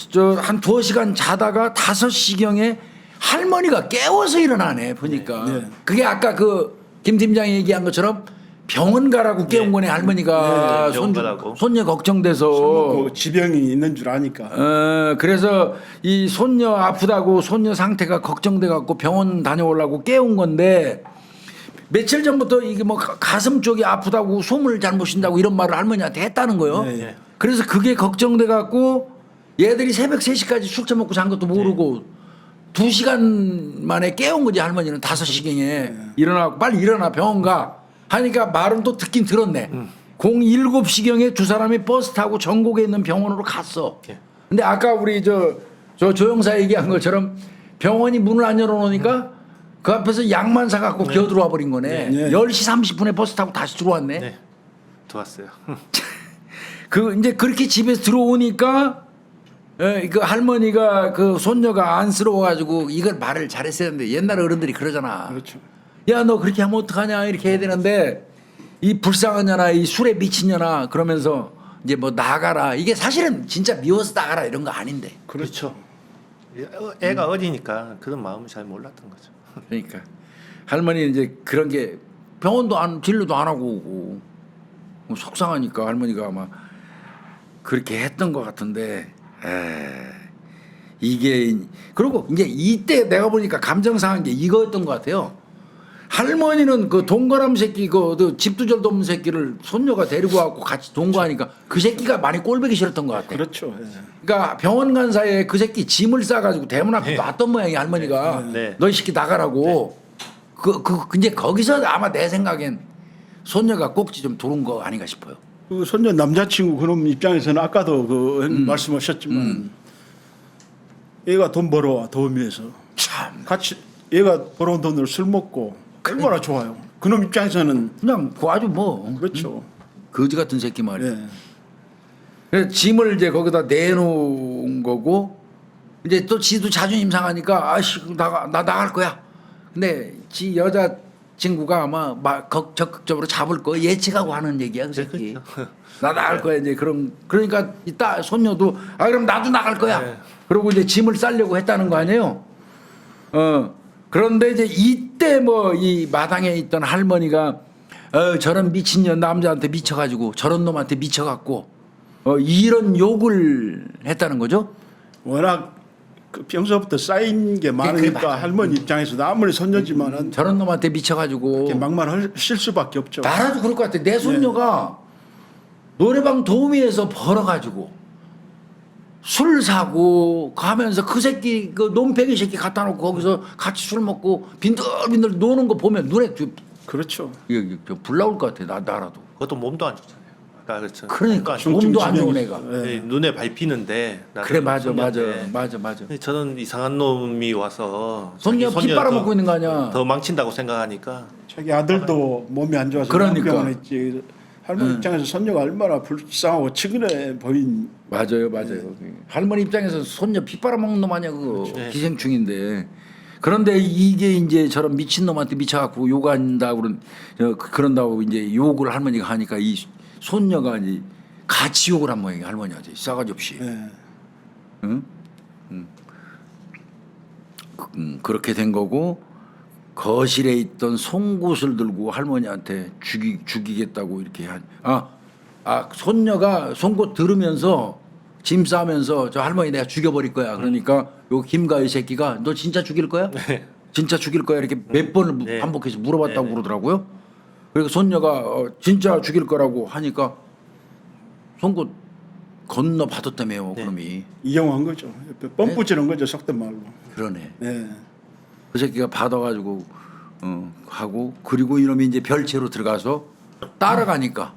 저 한 2시간 자다가 5시경에 할머니가 깨워서 일어나네 보니까. 네. 그게 아까 그 김 팀장이 얘기한 것처럼 병원 가라고 깨운 거네 할머니가. 네, 병원 가라고. 손녀 걱정돼서. 그 지병이 있는 줄 아니까. 그래서 이 손녀 아프다고 손녀 상태가 걱정돼 갖고 병원 다녀오려고 깨운 건데 며칠 전부터 이게 뭐 가슴 쪽이 아프다고 숨을 잘 못 쉰다고 이런 말을 할머니한테 했다는 거예요. 네. 그래서 그게 걱정돼 갖고 얘들이 새벽 3시까지 술 처먹고 잔 것도 모르고 2시간 만에 깨운 거지 할머니는 5시경에 일어나고 빨리 일어나 병원 가 하니까 말은 또 듣긴 들었네. 07시경에 두 사람이 버스 타고 전곡에 있는 병원으로 갔어. 예. 근데 아까 우리 저 조영사 얘기한 것처럼 병원이 문을 안 열어놓으니까 그 앞에서 약만 사갖고 기어 들어와 버린 거네. 네. 10시 30분에 버스 타고 다시 들어왔네. 네. 좋았어요. 그 이제 그렇게 집에 들어오니까 그 할머니가 그 손녀가 안쓰러워가지고 이걸 말을 잘했어야 하는데 옛날 어른들이 그러잖아. 그렇죠. 야 너 그렇게 하면 어떡하냐 이렇게 해야 되는데 이 불쌍한 년아 이 술에 미친 년아 그러면서 이제 뭐 나가라 이게 사실은 진짜 미워서 나가라 이런 거 아닌데. 그렇죠. 애가 어리니까 그런 마음을 잘 몰랐던 거죠. 그러니까 할머니는 이제 그런 게 병원도 안 진료도 안 하고 오고 뭐 속상하니까 할머니가 아마 그렇게 했던 것 같은데 이게 그리고 이제 이때 내가 보니까 감정 상한 게 이거였던 것 같아요. 할머니는 그 동거남 새끼 그 집두절도 없는 새끼를 손녀가 데리고 와고 같이 동거하니까 그 새끼가 많이 꼴보기 싫었던 것 같아. 그렇죠. 예. 그러니까 병원 간 사이에 그 새끼 짐을 싸가지고 대문 앞에 놨던 모양이 할머니가 네. 너 이 새끼 나가라고. 이제 거기서 아마 내 생각엔 손녀가 꼭지 좀 두른 거 아닌가 싶어요. 그 손녀 남자친구 그놈 입장에서는 아까도 그 말씀하셨지만 얘가 돈 벌어와 도우미에서 참 같이 얘가 벌어온 돈으로 술 먹고 얼마나 좋아요. 그놈 입장에서는 그냥 그 아주 뭐 그렇죠. 거지 같은 새끼 말이야. 예. 그래서 짐을 이제 거기다 내놓은 거고 이제 또 지도 자존심 상하니까 아씨 나 나갈 거야. 근데 지 여자 친구가 아마 막 적극적으로 잡을 거 예측하고 하는 얘기야 그 새끼. 나 나갈 거야 이제 그러니까 이따 손녀도 아 그럼 나도 나갈 거야. 네. 그러고 이제 짐을 싸려고 했다는 거 아니에요. 그런데 이제 이때 뭐 이 마당에 있던 할머니가 저런 미친년 남자한테 미쳐가지고 저런 놈한테 미쳐갖고 이런 욕을 했다는 거죠. 워낙 그 평소부터 쌓인 게 많으니까 맞아. 할머니 입장에서도 아무리 손녀지만은 저런 놈한테 미쳐가지고 이렇게 막말하실 수밖에 없죠. 나라도 그럴 것 같아. 내 손녀가 노래방 도우미에서 벌어가지고 술 사고 가면서 그 새끼 그 놈팽이 새끼 갖다 놓고 거기서 같이 술 먹고 빈들빈들 노는 거 보면 눈에 그렇죠. 불 나올 것 같아. 나라도. 그것도 몸도 안 좋잖아요. 아까 그렇죠. 그러니까 몸도 몸도 안 좋은 중증 애가. 지병이- 네, 눈에 밟히는데 그래 맞아. 손녀인데 맞아. 저는 이상한 놈이 와서 손녀 자기 피 빨아먹고 있는 거 아니야. 더 망친다고 생각하니까 자기 아들도 몸이 안 좋아서 그러니까. 병원에 있지. 할머니 입장에서 손녀가 얼마나 불쌍하고 측은해 보인. 맞아요. 할머니 입장에서 손녀 피 빨아먹는 놈 아니야 그거. 네. 기생충인데. 그런데 이게 이제 저런 미친 놈한테 미쳐갖고 욕한다고 그런다고 이제 욕을 할머니가 하니까 이 손녀가 이제 같이 욕을 한 모양이야 할머니한테 싸가지 없이. 예. 그렇게 된 거고 거실에 있던 송곳을 들고 할머니한테 죽이겠다고 이렇게 손녀가 송곳 들으면서 짐 싸면서 저 할머니 내가 죽여버릴 거야. 그러니까 요 김가희 새끼가 너 진짜 죽일 거야? 진짜 죽일 거야? 이렇게 몇 번을 네. 반복해서 물어봤다고 네. 그러더라고요. 그리고 손녀가 진짜 죽일 거라고 하니까 송곳 건너 받았다며요. 네. 그놈이. 이용한 거죠. 뻥뿌지는 거죠. 속된 말로. 그러네. 예. 그 새끼가 받아가지고 하고 그리고 이놈이 이제 별채로 들어가서 따라가니까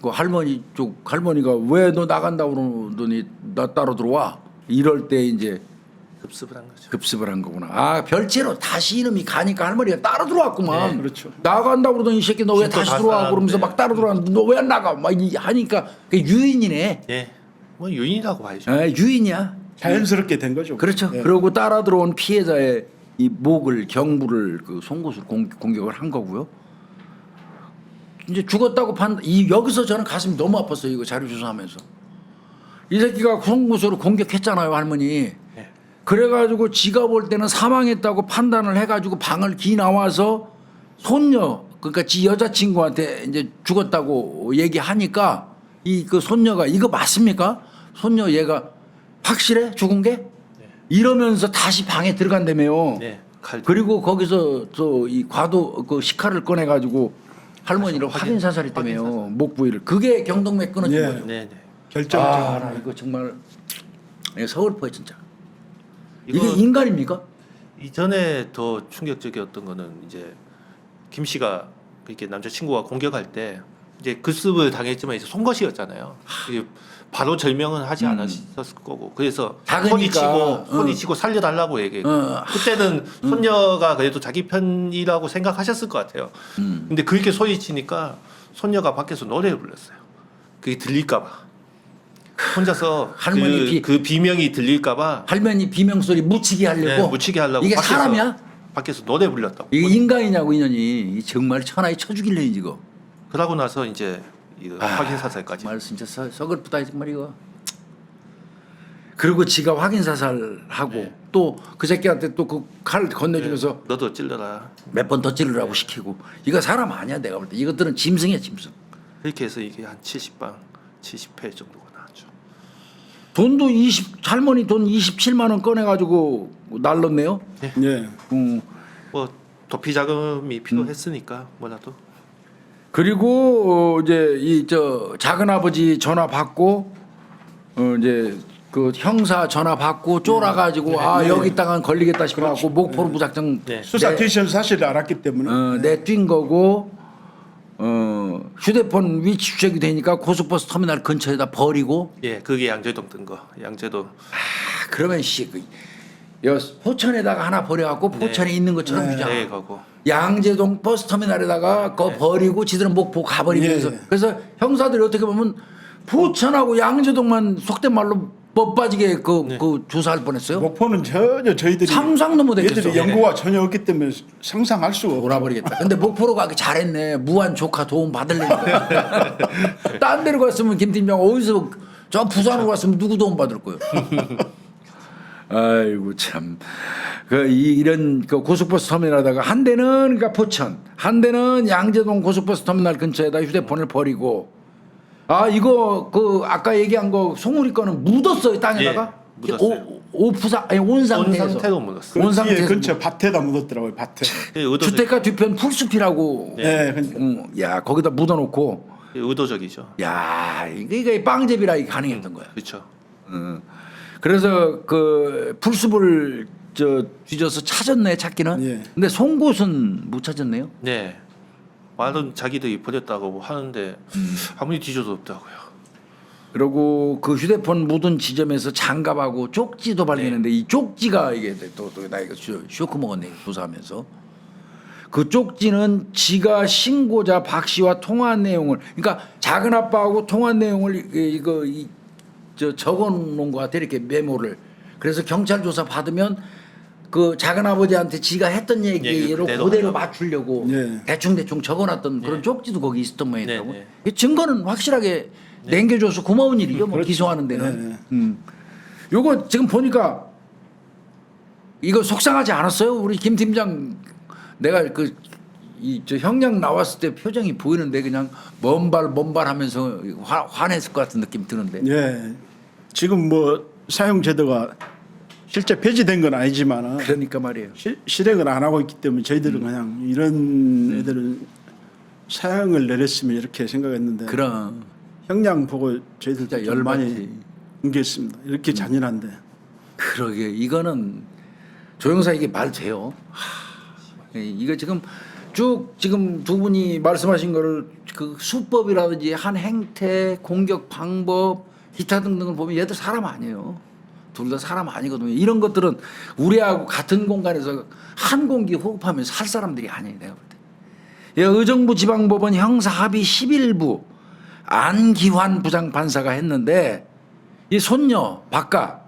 그 할머니가 왜 너 나간다고 그러더니 나 따로 들어와 이럴 때 이제 급습을 한 거죠. 급습을 한 거구나. 별채로 다시 이놈이 가니까 할머니가 따로 들어왔구만. 네, 그렇죠. 나간다고 그러더니 이 새끼 너 왜 진짜 다시 다 들어와 그러면서 싸는데. 막 따로 들어왔는데 너 왜 안 나가 막 하니까 그 유인이네. 예, 뭐 유인이라고 봐야죠. 유인이야. 자연스럽게 된 거죠. 그렇죠. 예. 그러고 따라 들어온 피해자의 이 목을 경부를 그 송곳을 공격을 한 거고요. 이제 죽었다고 여기서 저는 가슴이 너무 아팠어요. 이거 자료 조사하면서. 이 새끼가 송구소를 공격했잖아요, 할머니. 네. 그래가지고 지가 볼 때는 사망했다고 판단을 해가지고 방을 기 나와서 손녀, 그러니까 지 여자친구한테 이제 죽었다고 얘기하니까 그 손녀가 이거 맞습니까? 손녀 얘가 확실해? 죽은 게? 이러면서 다시 방에 들어간다며요. 네. 그리고 거기서 또 이 과도 그 식칼을 꺼내가지고 할머니를 확인 사살했다며요. 목 부위를. 그게 경동맥 끊어진 예. 거죠. 네, 네. 결정적으로. 나 이거 정말 서글퍼요 진짜. 이게 이거 인간입니까? 이전에 더 충격적이었던 거는 이제 김 씨가 이렇게 남자친구가 공격할 때 이제 급습을 당했지만 이제 송것이었잖아요. 이게 바로 절명은 하지 않았을 거고 그래서 작으니까, 소리치고 살려달라고 얘기했고 그때는 손녀가 그래도 자기 편이라고 생각하셨을 것 같아요. 근데 그렇게 소리치니까 손녀가 밖에서 노래를 불렀어요. 그게 들릴까봐 혼자서 할머니 그 비명이 들릴까봐 할머니 비명 소리 묻히게 하려고. 네, 묻히게 하려고 이게 사람이야? 밖에서 노래 불렸다고. 이게 인간이냐고 인연이. 이 정말 천하에 쳐죽일래 이거. 그러고 나서 이제 이거 확인 사살까지. 정말 진짜 서글프다 정말 이거. 그리고 지가 확인 사살하고 네. 또 그 새끼한테 또 그 칼 건네주면서 너도 찔러라. 몇 번 더 찌르라고 시키고. 이거 사람 아니야 내가 볼 때. 이것들은 짐승이야 짐승. 이렇게 해서 이게 한 70방, 70회 정도가 나왔죠. 돈도 할머니 돈 27만 원 꺼내가지고 날랐네요. 예. 뭐 도피 자금이 필요했으니까 뭐라도. 그리고 이제 이 작은 아버지 전화 받고 이제 그 형사 전화 받고 쫄아가지고 여기 있다가 걸리겠다 싶어갖고 목포로 무작정 네. 수사 티션 사실을 알았기 때문에 내뛴 거고 휴대폰 위치 추적이 되니까 고속버스 터미널 근처에다 버리고 예, 그게 양재동 뜬 거. 양재동. 그러면 포천에다가 하나 버려갖고 포천에 있는 것처럼 주자. 네, 거고. 양재동 버스 터미널에다가 그거 버리고 지들은 목포 가버리면서 예. 그래서 형사들이 어떻게 보면 포천하고 양재동만 속된 말로 법 빠지게 그 조사할 뻔했어요. 목포는 전혀 저희들이 상상도 못했겠어. 얘들이 연구가 전혀 없기 때문에 상상할 수가 없고 돌아버리겠다. 근데 목포로 가기 잘했네. 무한 조카 도움 받으려니까. 딴 데로 갔으면 김 팀장 어디서 저 부산으로 갔으면 누구 도움 받을 거예요. 아이고 참. 이런 고속버스 터미널에다가 한 대는 그러니까 포천, 한 대는 양재동 고속버스 터미널 근처에다 휴대폰을 버리고. 이거 아까 얘기한 거 송우리 거는 묻었어요 땅에다가. 예, 묻었어요. 온 상태에서. 온 상태로 묻었어요. 온 그 뒤에 상태에서 근처 밭에다 묻었더라고요. 밭에. 주택가 뒤편 풀숲이라고. 네. 그러니까. 야 거기다 묻어놓고. 의도적이죠. 야 이게 빵제비라 이게 가능했던 거야. 그렇죠. 그래서 그 풀숲을 뒤져서 찾았네 찾기는. 예. 근데 송곳은 못 찾았네요. 네. 말은 자기들이 버렸다고 하는데 아무리 뒤져도 없더라고요. 그리고 그 휴대폰 묻은 지점에서 장갑하고 쪽지도 발견했는데 이 쪽지가 이게 또 나 이거 쇼크 먹었네 조사하면서. 그 쪽지는 지가 신고자 박 씨와 통화한 내용을 그러니까 작은 아빠하고 통화한 내용을 적어놓은 것 같아 이렇게 메모를. 그래서 경찰 조사 받으면 그 작은 아버지한테 지가 했던 얘기로 그대로 그대로 맞추려고 예. 대충 적어놨던 그런 쪽지도 거기 있었던 모양이더라고. 네, 이 증거는 확실하게 남겨줘서 고마운 일이죠. 뭐 기소하는 데는. 요거 지금 보니까 이거 속상하지 않았어요? 우리 김 팀장 내가 저 형량 나왔을 때 표정이 보이는데 그냥 먼발 하면서 화냈을 것 같은 느낌 드는데. 예. 지금 뭐 사용 제도가 실제 폐지된 건 아니지만 그러니까 말이에요. 실행을 안 하고 있기 때문에 저희들은 그냥 이런 애들은 사형을 내렸으면 이렇게 생각했는데 그럼 형량 보고 저희들 진짜 좀 많이 열받지. 응겼습니다. 이렇게 잔인한데. 그러게 이거는 조영사 이게 말 돼요. 이거 지금 쭉 지금 두 분이 말씀하신 거를 그 수법이라든지 한 행태, 공격 방법, 기타 등등을 보면 얘들 사람 아니에요. 둘 다 사람 아니거든요. 이런 것들은 우리하고 같은 공간에서 한 공기 호흡하면서 살 사람들이 아니에요. 내가 볼 때. 의정부 지방법원 형사합의 11부 안기환 부장판사가 했는데 이 손녀 박가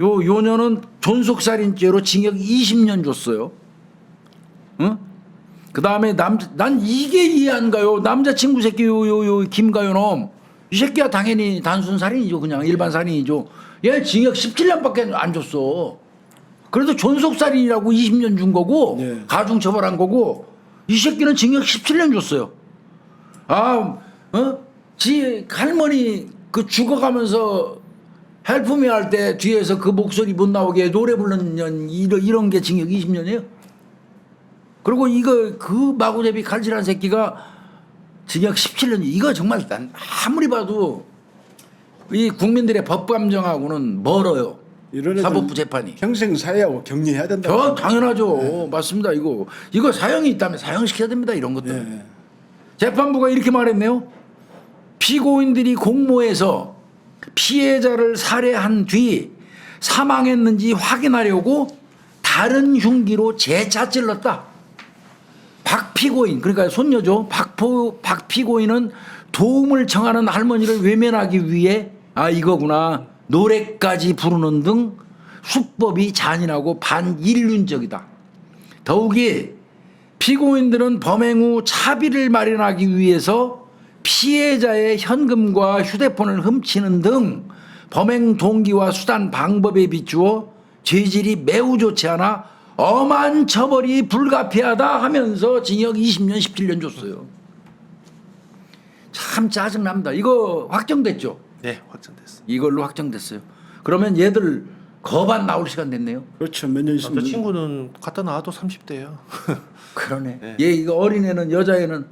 요 년은 존속살인죄로 징역 20년 줬어요. 응? 그 다음에 난 이게 이해 안 가요. 남자친구 새끼 요 김가요놈 이 새끼야 당연히 단순 살인이죠. 그냥 일반 살인이죠. 얘 징역 17년밖에 안 줬어. 그래도 존속살인이라고 20년 준 거고 네. 가중처벌한 거고 이 새끼는 징역 17년 줬어요. 지 할머니 그 죽어가면서 헬프미 할 때 뒤에서 그 목소리 못 나오게 노래 부르는 년 이런 게 징역 20년이에요. 그리고 이거 그 마구잡이 칼질한 새끼가 징역 17년. 이거 정말 난 아무리 봐도 이 국민들의 법 감정하고는 멀어요. 이런 사법부 재판이. 평생 사회하고 격리해야 된다. 당연하죠. 맞습니다. 이거 사형이 있다면 사형시켜야 됩니다. 이런 것들. 네. 재판부가 이렇게 말했네요. 피고인들이 공모해서 피해자를 살해한 뒤 사망했는지 확인하려고 다른 흉기로 재차 찔렀다. 박 피고인, 그러니까 손녀죠. 박 피고인은 도움을 청하는 할머니를 외면하기 위해 이거구나. 노래까지 부르는 등 수법이 잔인하고 반인륜적이다. 더욱이 피고인들은 범행 후 차비를 마련하기 위해서 피해자의 현금과 휴대폰을 훔치는 등 범행 동기와 수단 방법에 비추어 죄질이 매우 좋지 않아 엄한 처벌이 불가피하다 하면서 징역 20년 17년 줬어요. 참 짜증납니다. 이거 확정됐죠? 네, 확정됐습니다. 이걸로 확정됐어요. 그러면 얘들 거반 나올 시간 됐네요. 그렇죠. 몇 년 있으면 저 친구는 갖다 놔도 30대예요. 그러네. 네. 얘 이거 어린애는 여자애는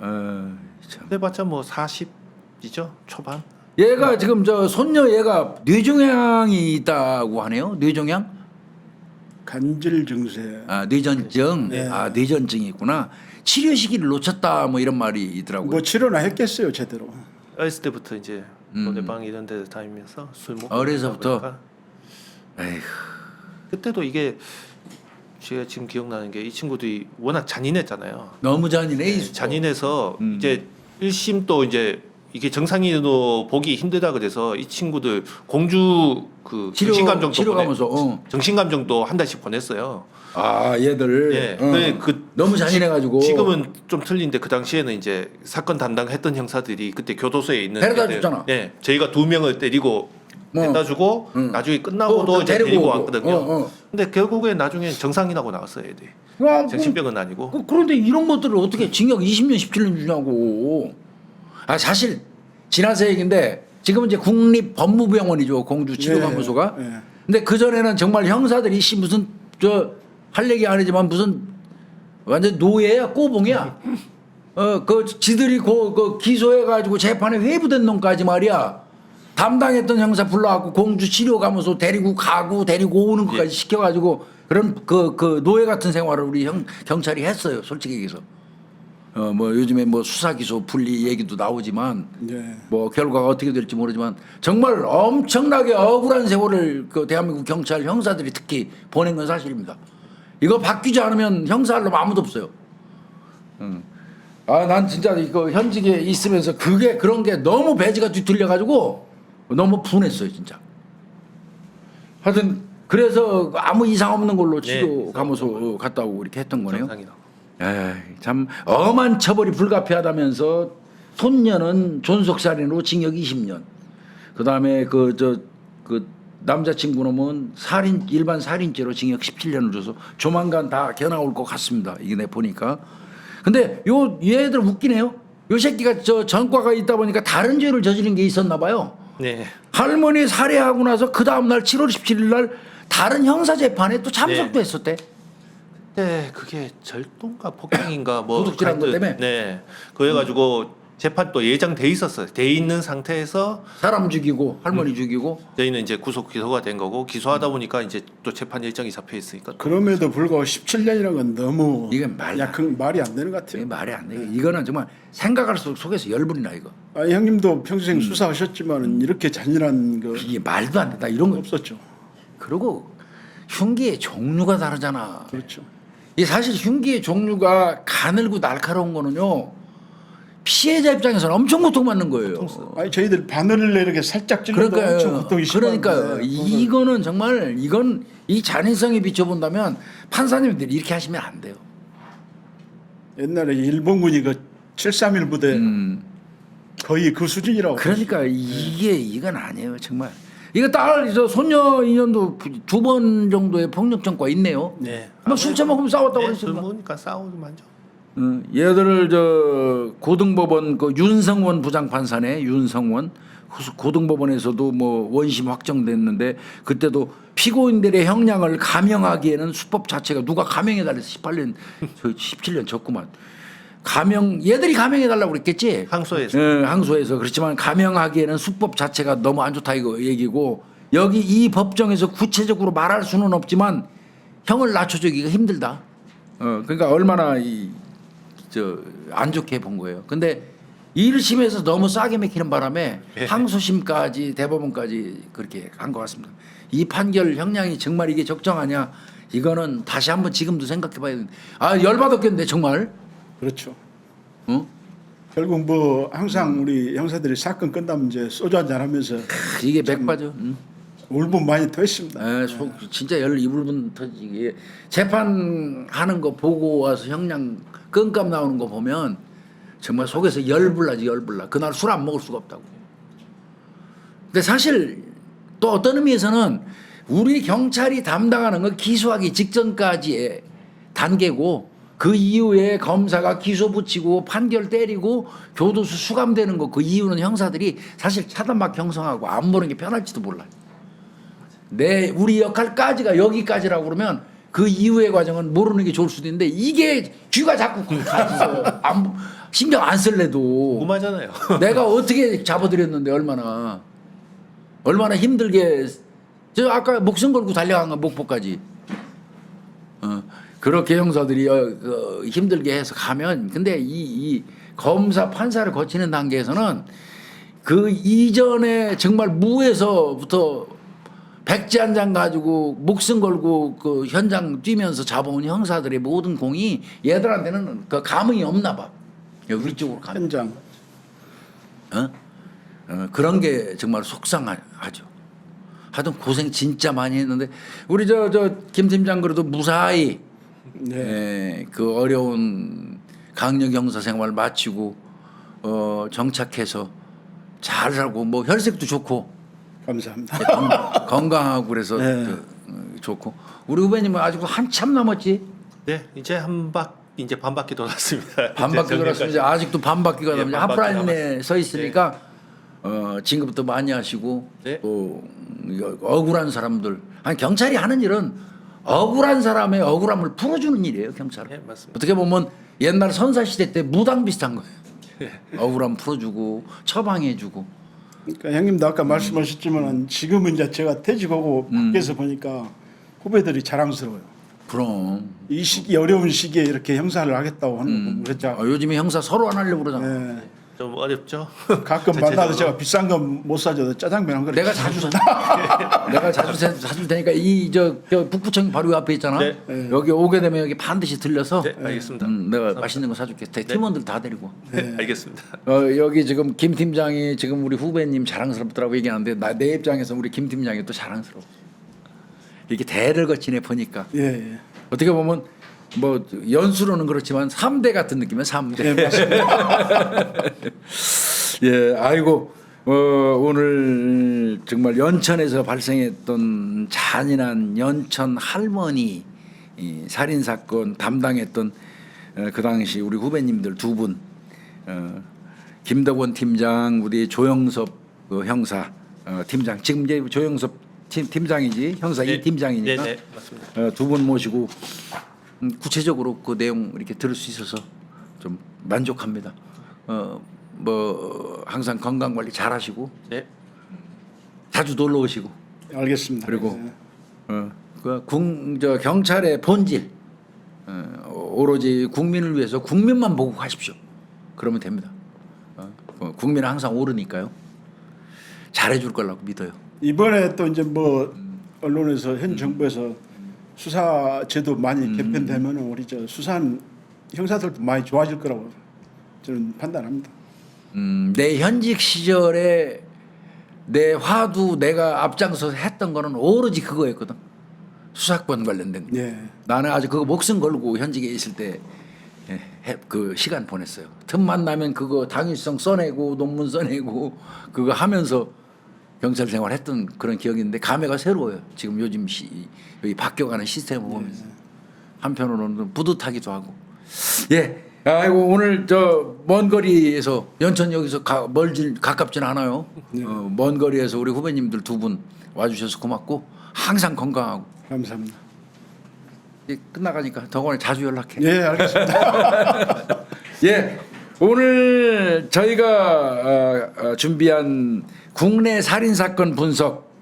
참. 해봤자 뭐 40이죠 초반. 얘가 지금 저 손녀 얘가 뇌종양이 있다고 하네요. 뇌종양? 간질 증세. 뇌전증. 네. 뇌전증이 있구나. 치료 시기를 놓쳤다 뭐 이런 말이 있더라고요. 뭐 치료나 했겠어요 제대로. 어렸을 때부터 이제 노래방 이런 데 다니면서 술 먹고 어려서부터? 그러다 보니까 에휴. 그때도 이게 제가 지금 기억나는 게 이 친구들이 워낙 잔인했잖아요. 너무 잔인해. 네, 잔인해서 이제 1심 또 이제 이게 정상인으로 보기 힘들다 그래서 이 친구들 공주 그 정신감정도 치료 가면서. 정신감정도 한 달씩 보냈어요. 얘들. 예. 너무 잔인해가지고. 지금은 좀 틀린데 그 당시에는 이제 사건 담당했던 형사들이 그때 교도소에 있는 데려다 애들, 줬잖아. 예, 저희가 2명을 때리고 데려다 주고 나중에 끝나고도 이제 데리고 오고. 왔거든요. 근데 결국에 나중에 정상인하고 나왔어요, 애들이. 정신병은 아니고. 그런데 이런 것들을 어떻게 징역 20년 17년 주냐고. 사실 지난세 얘기인데 지금은 이제 국립법무병원이죠. 공주치료감호소가. 네. 근데 그전에는 정말 형사들이 무슨 할 얘기 아니지만 무슨 완전 노예야 꼬봉이야. 그 지들이 그 기소해가지고 재판에 회부된 놈까지 말이야. 담당했던 형사 불러갖고 공주치료감호소 데리고 가고 데리고 오는 것까지 시켜가지고 그런 그 노예 같은 생활을 우리 경찰이 했어요. 솔직히 얘기해서. 뭐 요즘에 뭐 수사 기소 분리 얘기도 나오지만 네. 뭐 결과가 어떻게 될지 모르지만 정말 엄청나게 억울한 세월을 그 대한민국 경찰 형사들이 특히 보낸 건 사실입니다. 이거 바뀌지 않으면 형사할 놈 아무도 없어요. 난 진짜 이거 현직에 있으면서 그런 게 너무 배지가 뒤틀려 가지고 너무 분했어요 진짜. 하여튼 그래서 아무 이상 없는 걸로 치료 감호소 갔다 오고 이렇게 했던 거네요. 정상이라고. 참 엄한 처벌이 불가피하다면서 손녀는 존속살인으로 징역 20년. 그다음에 그 남자친구놈은 일반 살인죄로 징역 17년을 줘서 조만간 다 겨나올 것 같습니다. 이게 내 보니까. 근데 얘들 웃기네요. 요 새끼가 전과가 있다 보니까 다른 죄를 저지른 게 있었나 봐요. 네. 할머니 살해하고 나서 그 다음 날 7월 17일 날 다른 형사 재판에 또 참석도 했었대. 네, 그게 절도인가 폭행인가 뭐 도둑질한 것 때문에? 네. 그래가지고 재판 또 예정돼 있었어요. 돼 있는 상태에서 사람 죽이고 할머니 죽이고. 저희는 이제 구속 기소가 된 거고 기소하다 보니까 이제 또 재판 일정이 잡혀 있으니까. 그럼에도 불구하고 17년이라는 건 너무 이게 말이 안 되는 것 이게 같아요. 말이 안 돼. 이거는 정말 생각할수록 속에서 열불이 나 이거. 형님도 평생 수사하셨지만은 이렇게 잔인한 거 이게 말도 안 된다 이런 거. 없었죠. 그리고 흉기의 종류가 다르잖아. 그렇죠. 이 사실 흉기의 종류가 가늘고 날카로운 거는요. 피해자 입장에서는 엄청 고통받는 거예요. 저희들 바늘을 이렇게 살짝 찔러도 엄청 고통이 심한데. 그러니까요. 이거는 정말 이 잔인성에 비춰본다면 판사님들이 이렇게 하시면 안 돼요. 옛날에 일본군이 그 731 부대 거의 그 수준이라고. 그러니까 이건 아니에요 정말. 이거 딸저 손녀 인연도 2번 정도의 폭력 전과 있네요. 네. 술 처먹으면 싸웠다고 네, 그랬어요. 술 먹으니까 싸우고 만죠. 얘들을 저 고등법원 그 윤성원 부장판사네 윤성원 고등법원에서도 뭐 원심 확정됐는데 그때도 피고인들의 형량을 감형하기에는 수법 자체가 누가 감형해 달래서 18년 저 17년 졌구만. 감형 얘들이 감형해 달라고 그랬겠지. 항소에서. 항소에서 그렇지만 감형하기에는 수법 자체가 너무 안 좋다 이거 얘기고 여기 이 법정에서 구체적으로 말할 수는 없지만 형을 낮춰주기가 힘들다. 그러니까 얼마나 안 좋게 본 거예요. 근데 1심에서 너무 싸게 맥히는 바람에 항소심까지 대법원까지 그렇게 간 것 같습니다. 이 판결 형량이 정말 이게 적정하냐 이거는 다시 한번 지금도 생각해봐야 되는데 열받았겠는데 정말. 그렇죠. 어? 결국 뭐 항상 우리 형사들이 사건 끝나면 이제 소주 한잔 하면서 이게 백바죠. 울분 많이 토했습니다. 속 진짜 이불분 터지게 재판하는 거 보고 와서 형량 끈값 나오는 거 보면 정말 속에서 열불나지 열불나. 그날 술 안 먹을 수가 없다고. 근데 사실 또 어떤 의미에서는 우리 경찰이 담당하는 건 기소하기 직전까지의 단계고 그 이후에 검사가 기소 붙이고 판결 때리고 교도소 수감되는 거 그 이유는 형사들이 사실 차단막 형성하고 안 보는 게 편할지도 몰라요. 우리 역할까지가 여기까지라고 그러면 그 이후의 과정은 모르는 게 좋을 수도 있는데 이게 귀가 자꾸 가서 신경 안 쓸래도 궁금하잖아요. 내가 어떻게 잡아드렸는데 얼마나 힘들게 저 아까 목숨 걸고 달려간 거 목포까지 그렇게 형사들이 힘들게 해서 가면 근데 이 검사 판사를 거치는 단계에서는 그 이전에 정말 무에서부터 백지 한 장 가지고 목숨 걸고 그 현장 뛰면서 잡아온 형사들의 모든 공이 얘들한테는 그 감흥이 없나 봐. 우리 쪽으로 가면. 현장. 그런 게 정말 속상하죠. 하여튼 고생 진짜 많이 했는데 우리 저 김 팀장 그래도 무사히 그 어려운 강력 형사 생활 마치고 정착해서 잘하고 뭐 혈색도 좋고 감사합니다. 건강하고 그래서 좋고 우리 후배님은 아직도 한참 남았지. 네, 이제 이제 반바퀴 돌았습니다. 반바퀴 돌았으면 이제 아직도 반바퀴가 예, 남았죠. 반바퀴 하프라인에 서 있으니까 진급도 많이 하시고 네. 또 억울한 사람들 경찰이 하는 일은 억울한 사람의 억울함을 풀어주는 일이에요. 경찰은. 네, 맞습니다. 어떻게 보면 옛날 선사 시대 때 무당 비슷한 거예요. 억울함 풀어주고 처방해주고. 그러니까 형님도 아까 말씀하셨지만 지금은 이제 제가 퇴직하고 밖에서 보니까 후배들이 자랑스러워요. 그럼 이 시기 어려운 시기에 이렇게 형사를 하겠다고 하는 거 그랬죠. 요즘에 형사 서로 안 하려고 그러잖아. 네. 좀 어렵죠. 가끔 만나도 제가 비싼 거 못 사줘도 짜장면 한 그릇. 내가 자주 내가 자주 사줄 테니까 저 북부청 바로 앞에 있잖아. 네. 여기 오게 되면 여기 반드시 들려서 네, 알겠습니다. 내가 맛있는 거 사줄게. 팀원들 다 데리고. 네, 알겠습니다. 여기 지금 김 팀장이 지금 우리 후배님 자랑스럽더라고 얘기하는데 내 입장에서 우리 김 팀장이 또 자랑스러워. 이렇게 대를 거치네 보니까. 예. 어떻게 보면 뭐 연수로는 그렇지만 3대 같은 느낌이야 3대. 네, 맞습니다. 예, 아이고 오늘 정말 연천에서 발생했던 잔인한 연천 할머니 살인 사건 담당했던 그 당시 우리 후배님들 두 분, 김덕원 팀장, 우리 조영섭 형사 팀장, 지금 이제 조영섭 팀장이지 형사 네. 이 팀장이니까 네, 맞습니다. 두 분 모시고 구체적으로 그 내용 이렇게 들을 수 있어서 좀 만족합니다. 뭐 항상 건강 관리 잘하시고 네. 자주 놀러 오시고 알겠습니다. 그리고 네. 저 경찰의 본질 오로지 국민을 위해서 국민만 보고 가십시오. 그러면 됩니다. 국민은 항상 옳으니까요. 잘해줄 거라고 믿어요. 이번에 또 이제 뭐 언론에서 현 정부에서 수사 제도 많이 개편되면 우리 저 수사한 형사들도 많이 좋아질 거라고 저는 판단합니다. 내 현직 시절에 내 화두 내가 앞장서 했던 거는 오로지 그거였거든. 수사권 관련된 거. 예. 나는 아주 그거 목숨 걸고 현직에 있을 때 그 시간 보냈어요. 틈만 나면 그거 당위성 써내고 논문 써내고 그거 하면서 경찰 생활했던 그런 기억이 있는데 감회가 새로워요. 지금 요즘 여기 바뀌어가는 시스템을 보면서 한편으로는 뿌듯하기도 하고. 예. 아이고 오늘 저 먼 거리에서 연천역에서 멀진 가깝진 않아요. 먼 거리에서 우리 후배님들 두 분 와주셔서 고맙고 항상 건강하고. 감사합니다. 이제 끝나가니까 덕원에 자주 연락해. 예, 알겠습니다. 예, 오늘 저희가 준비한 국내 살인 사건 분석,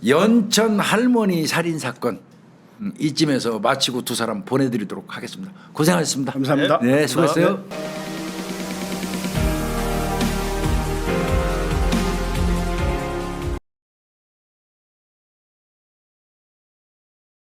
연천 할머니 살인 사건 이쯤에서 마치고 두 사람 보내드리도록 하겠습니다. 고생하셨습니다. 감사합니다. 네, 수고했어요.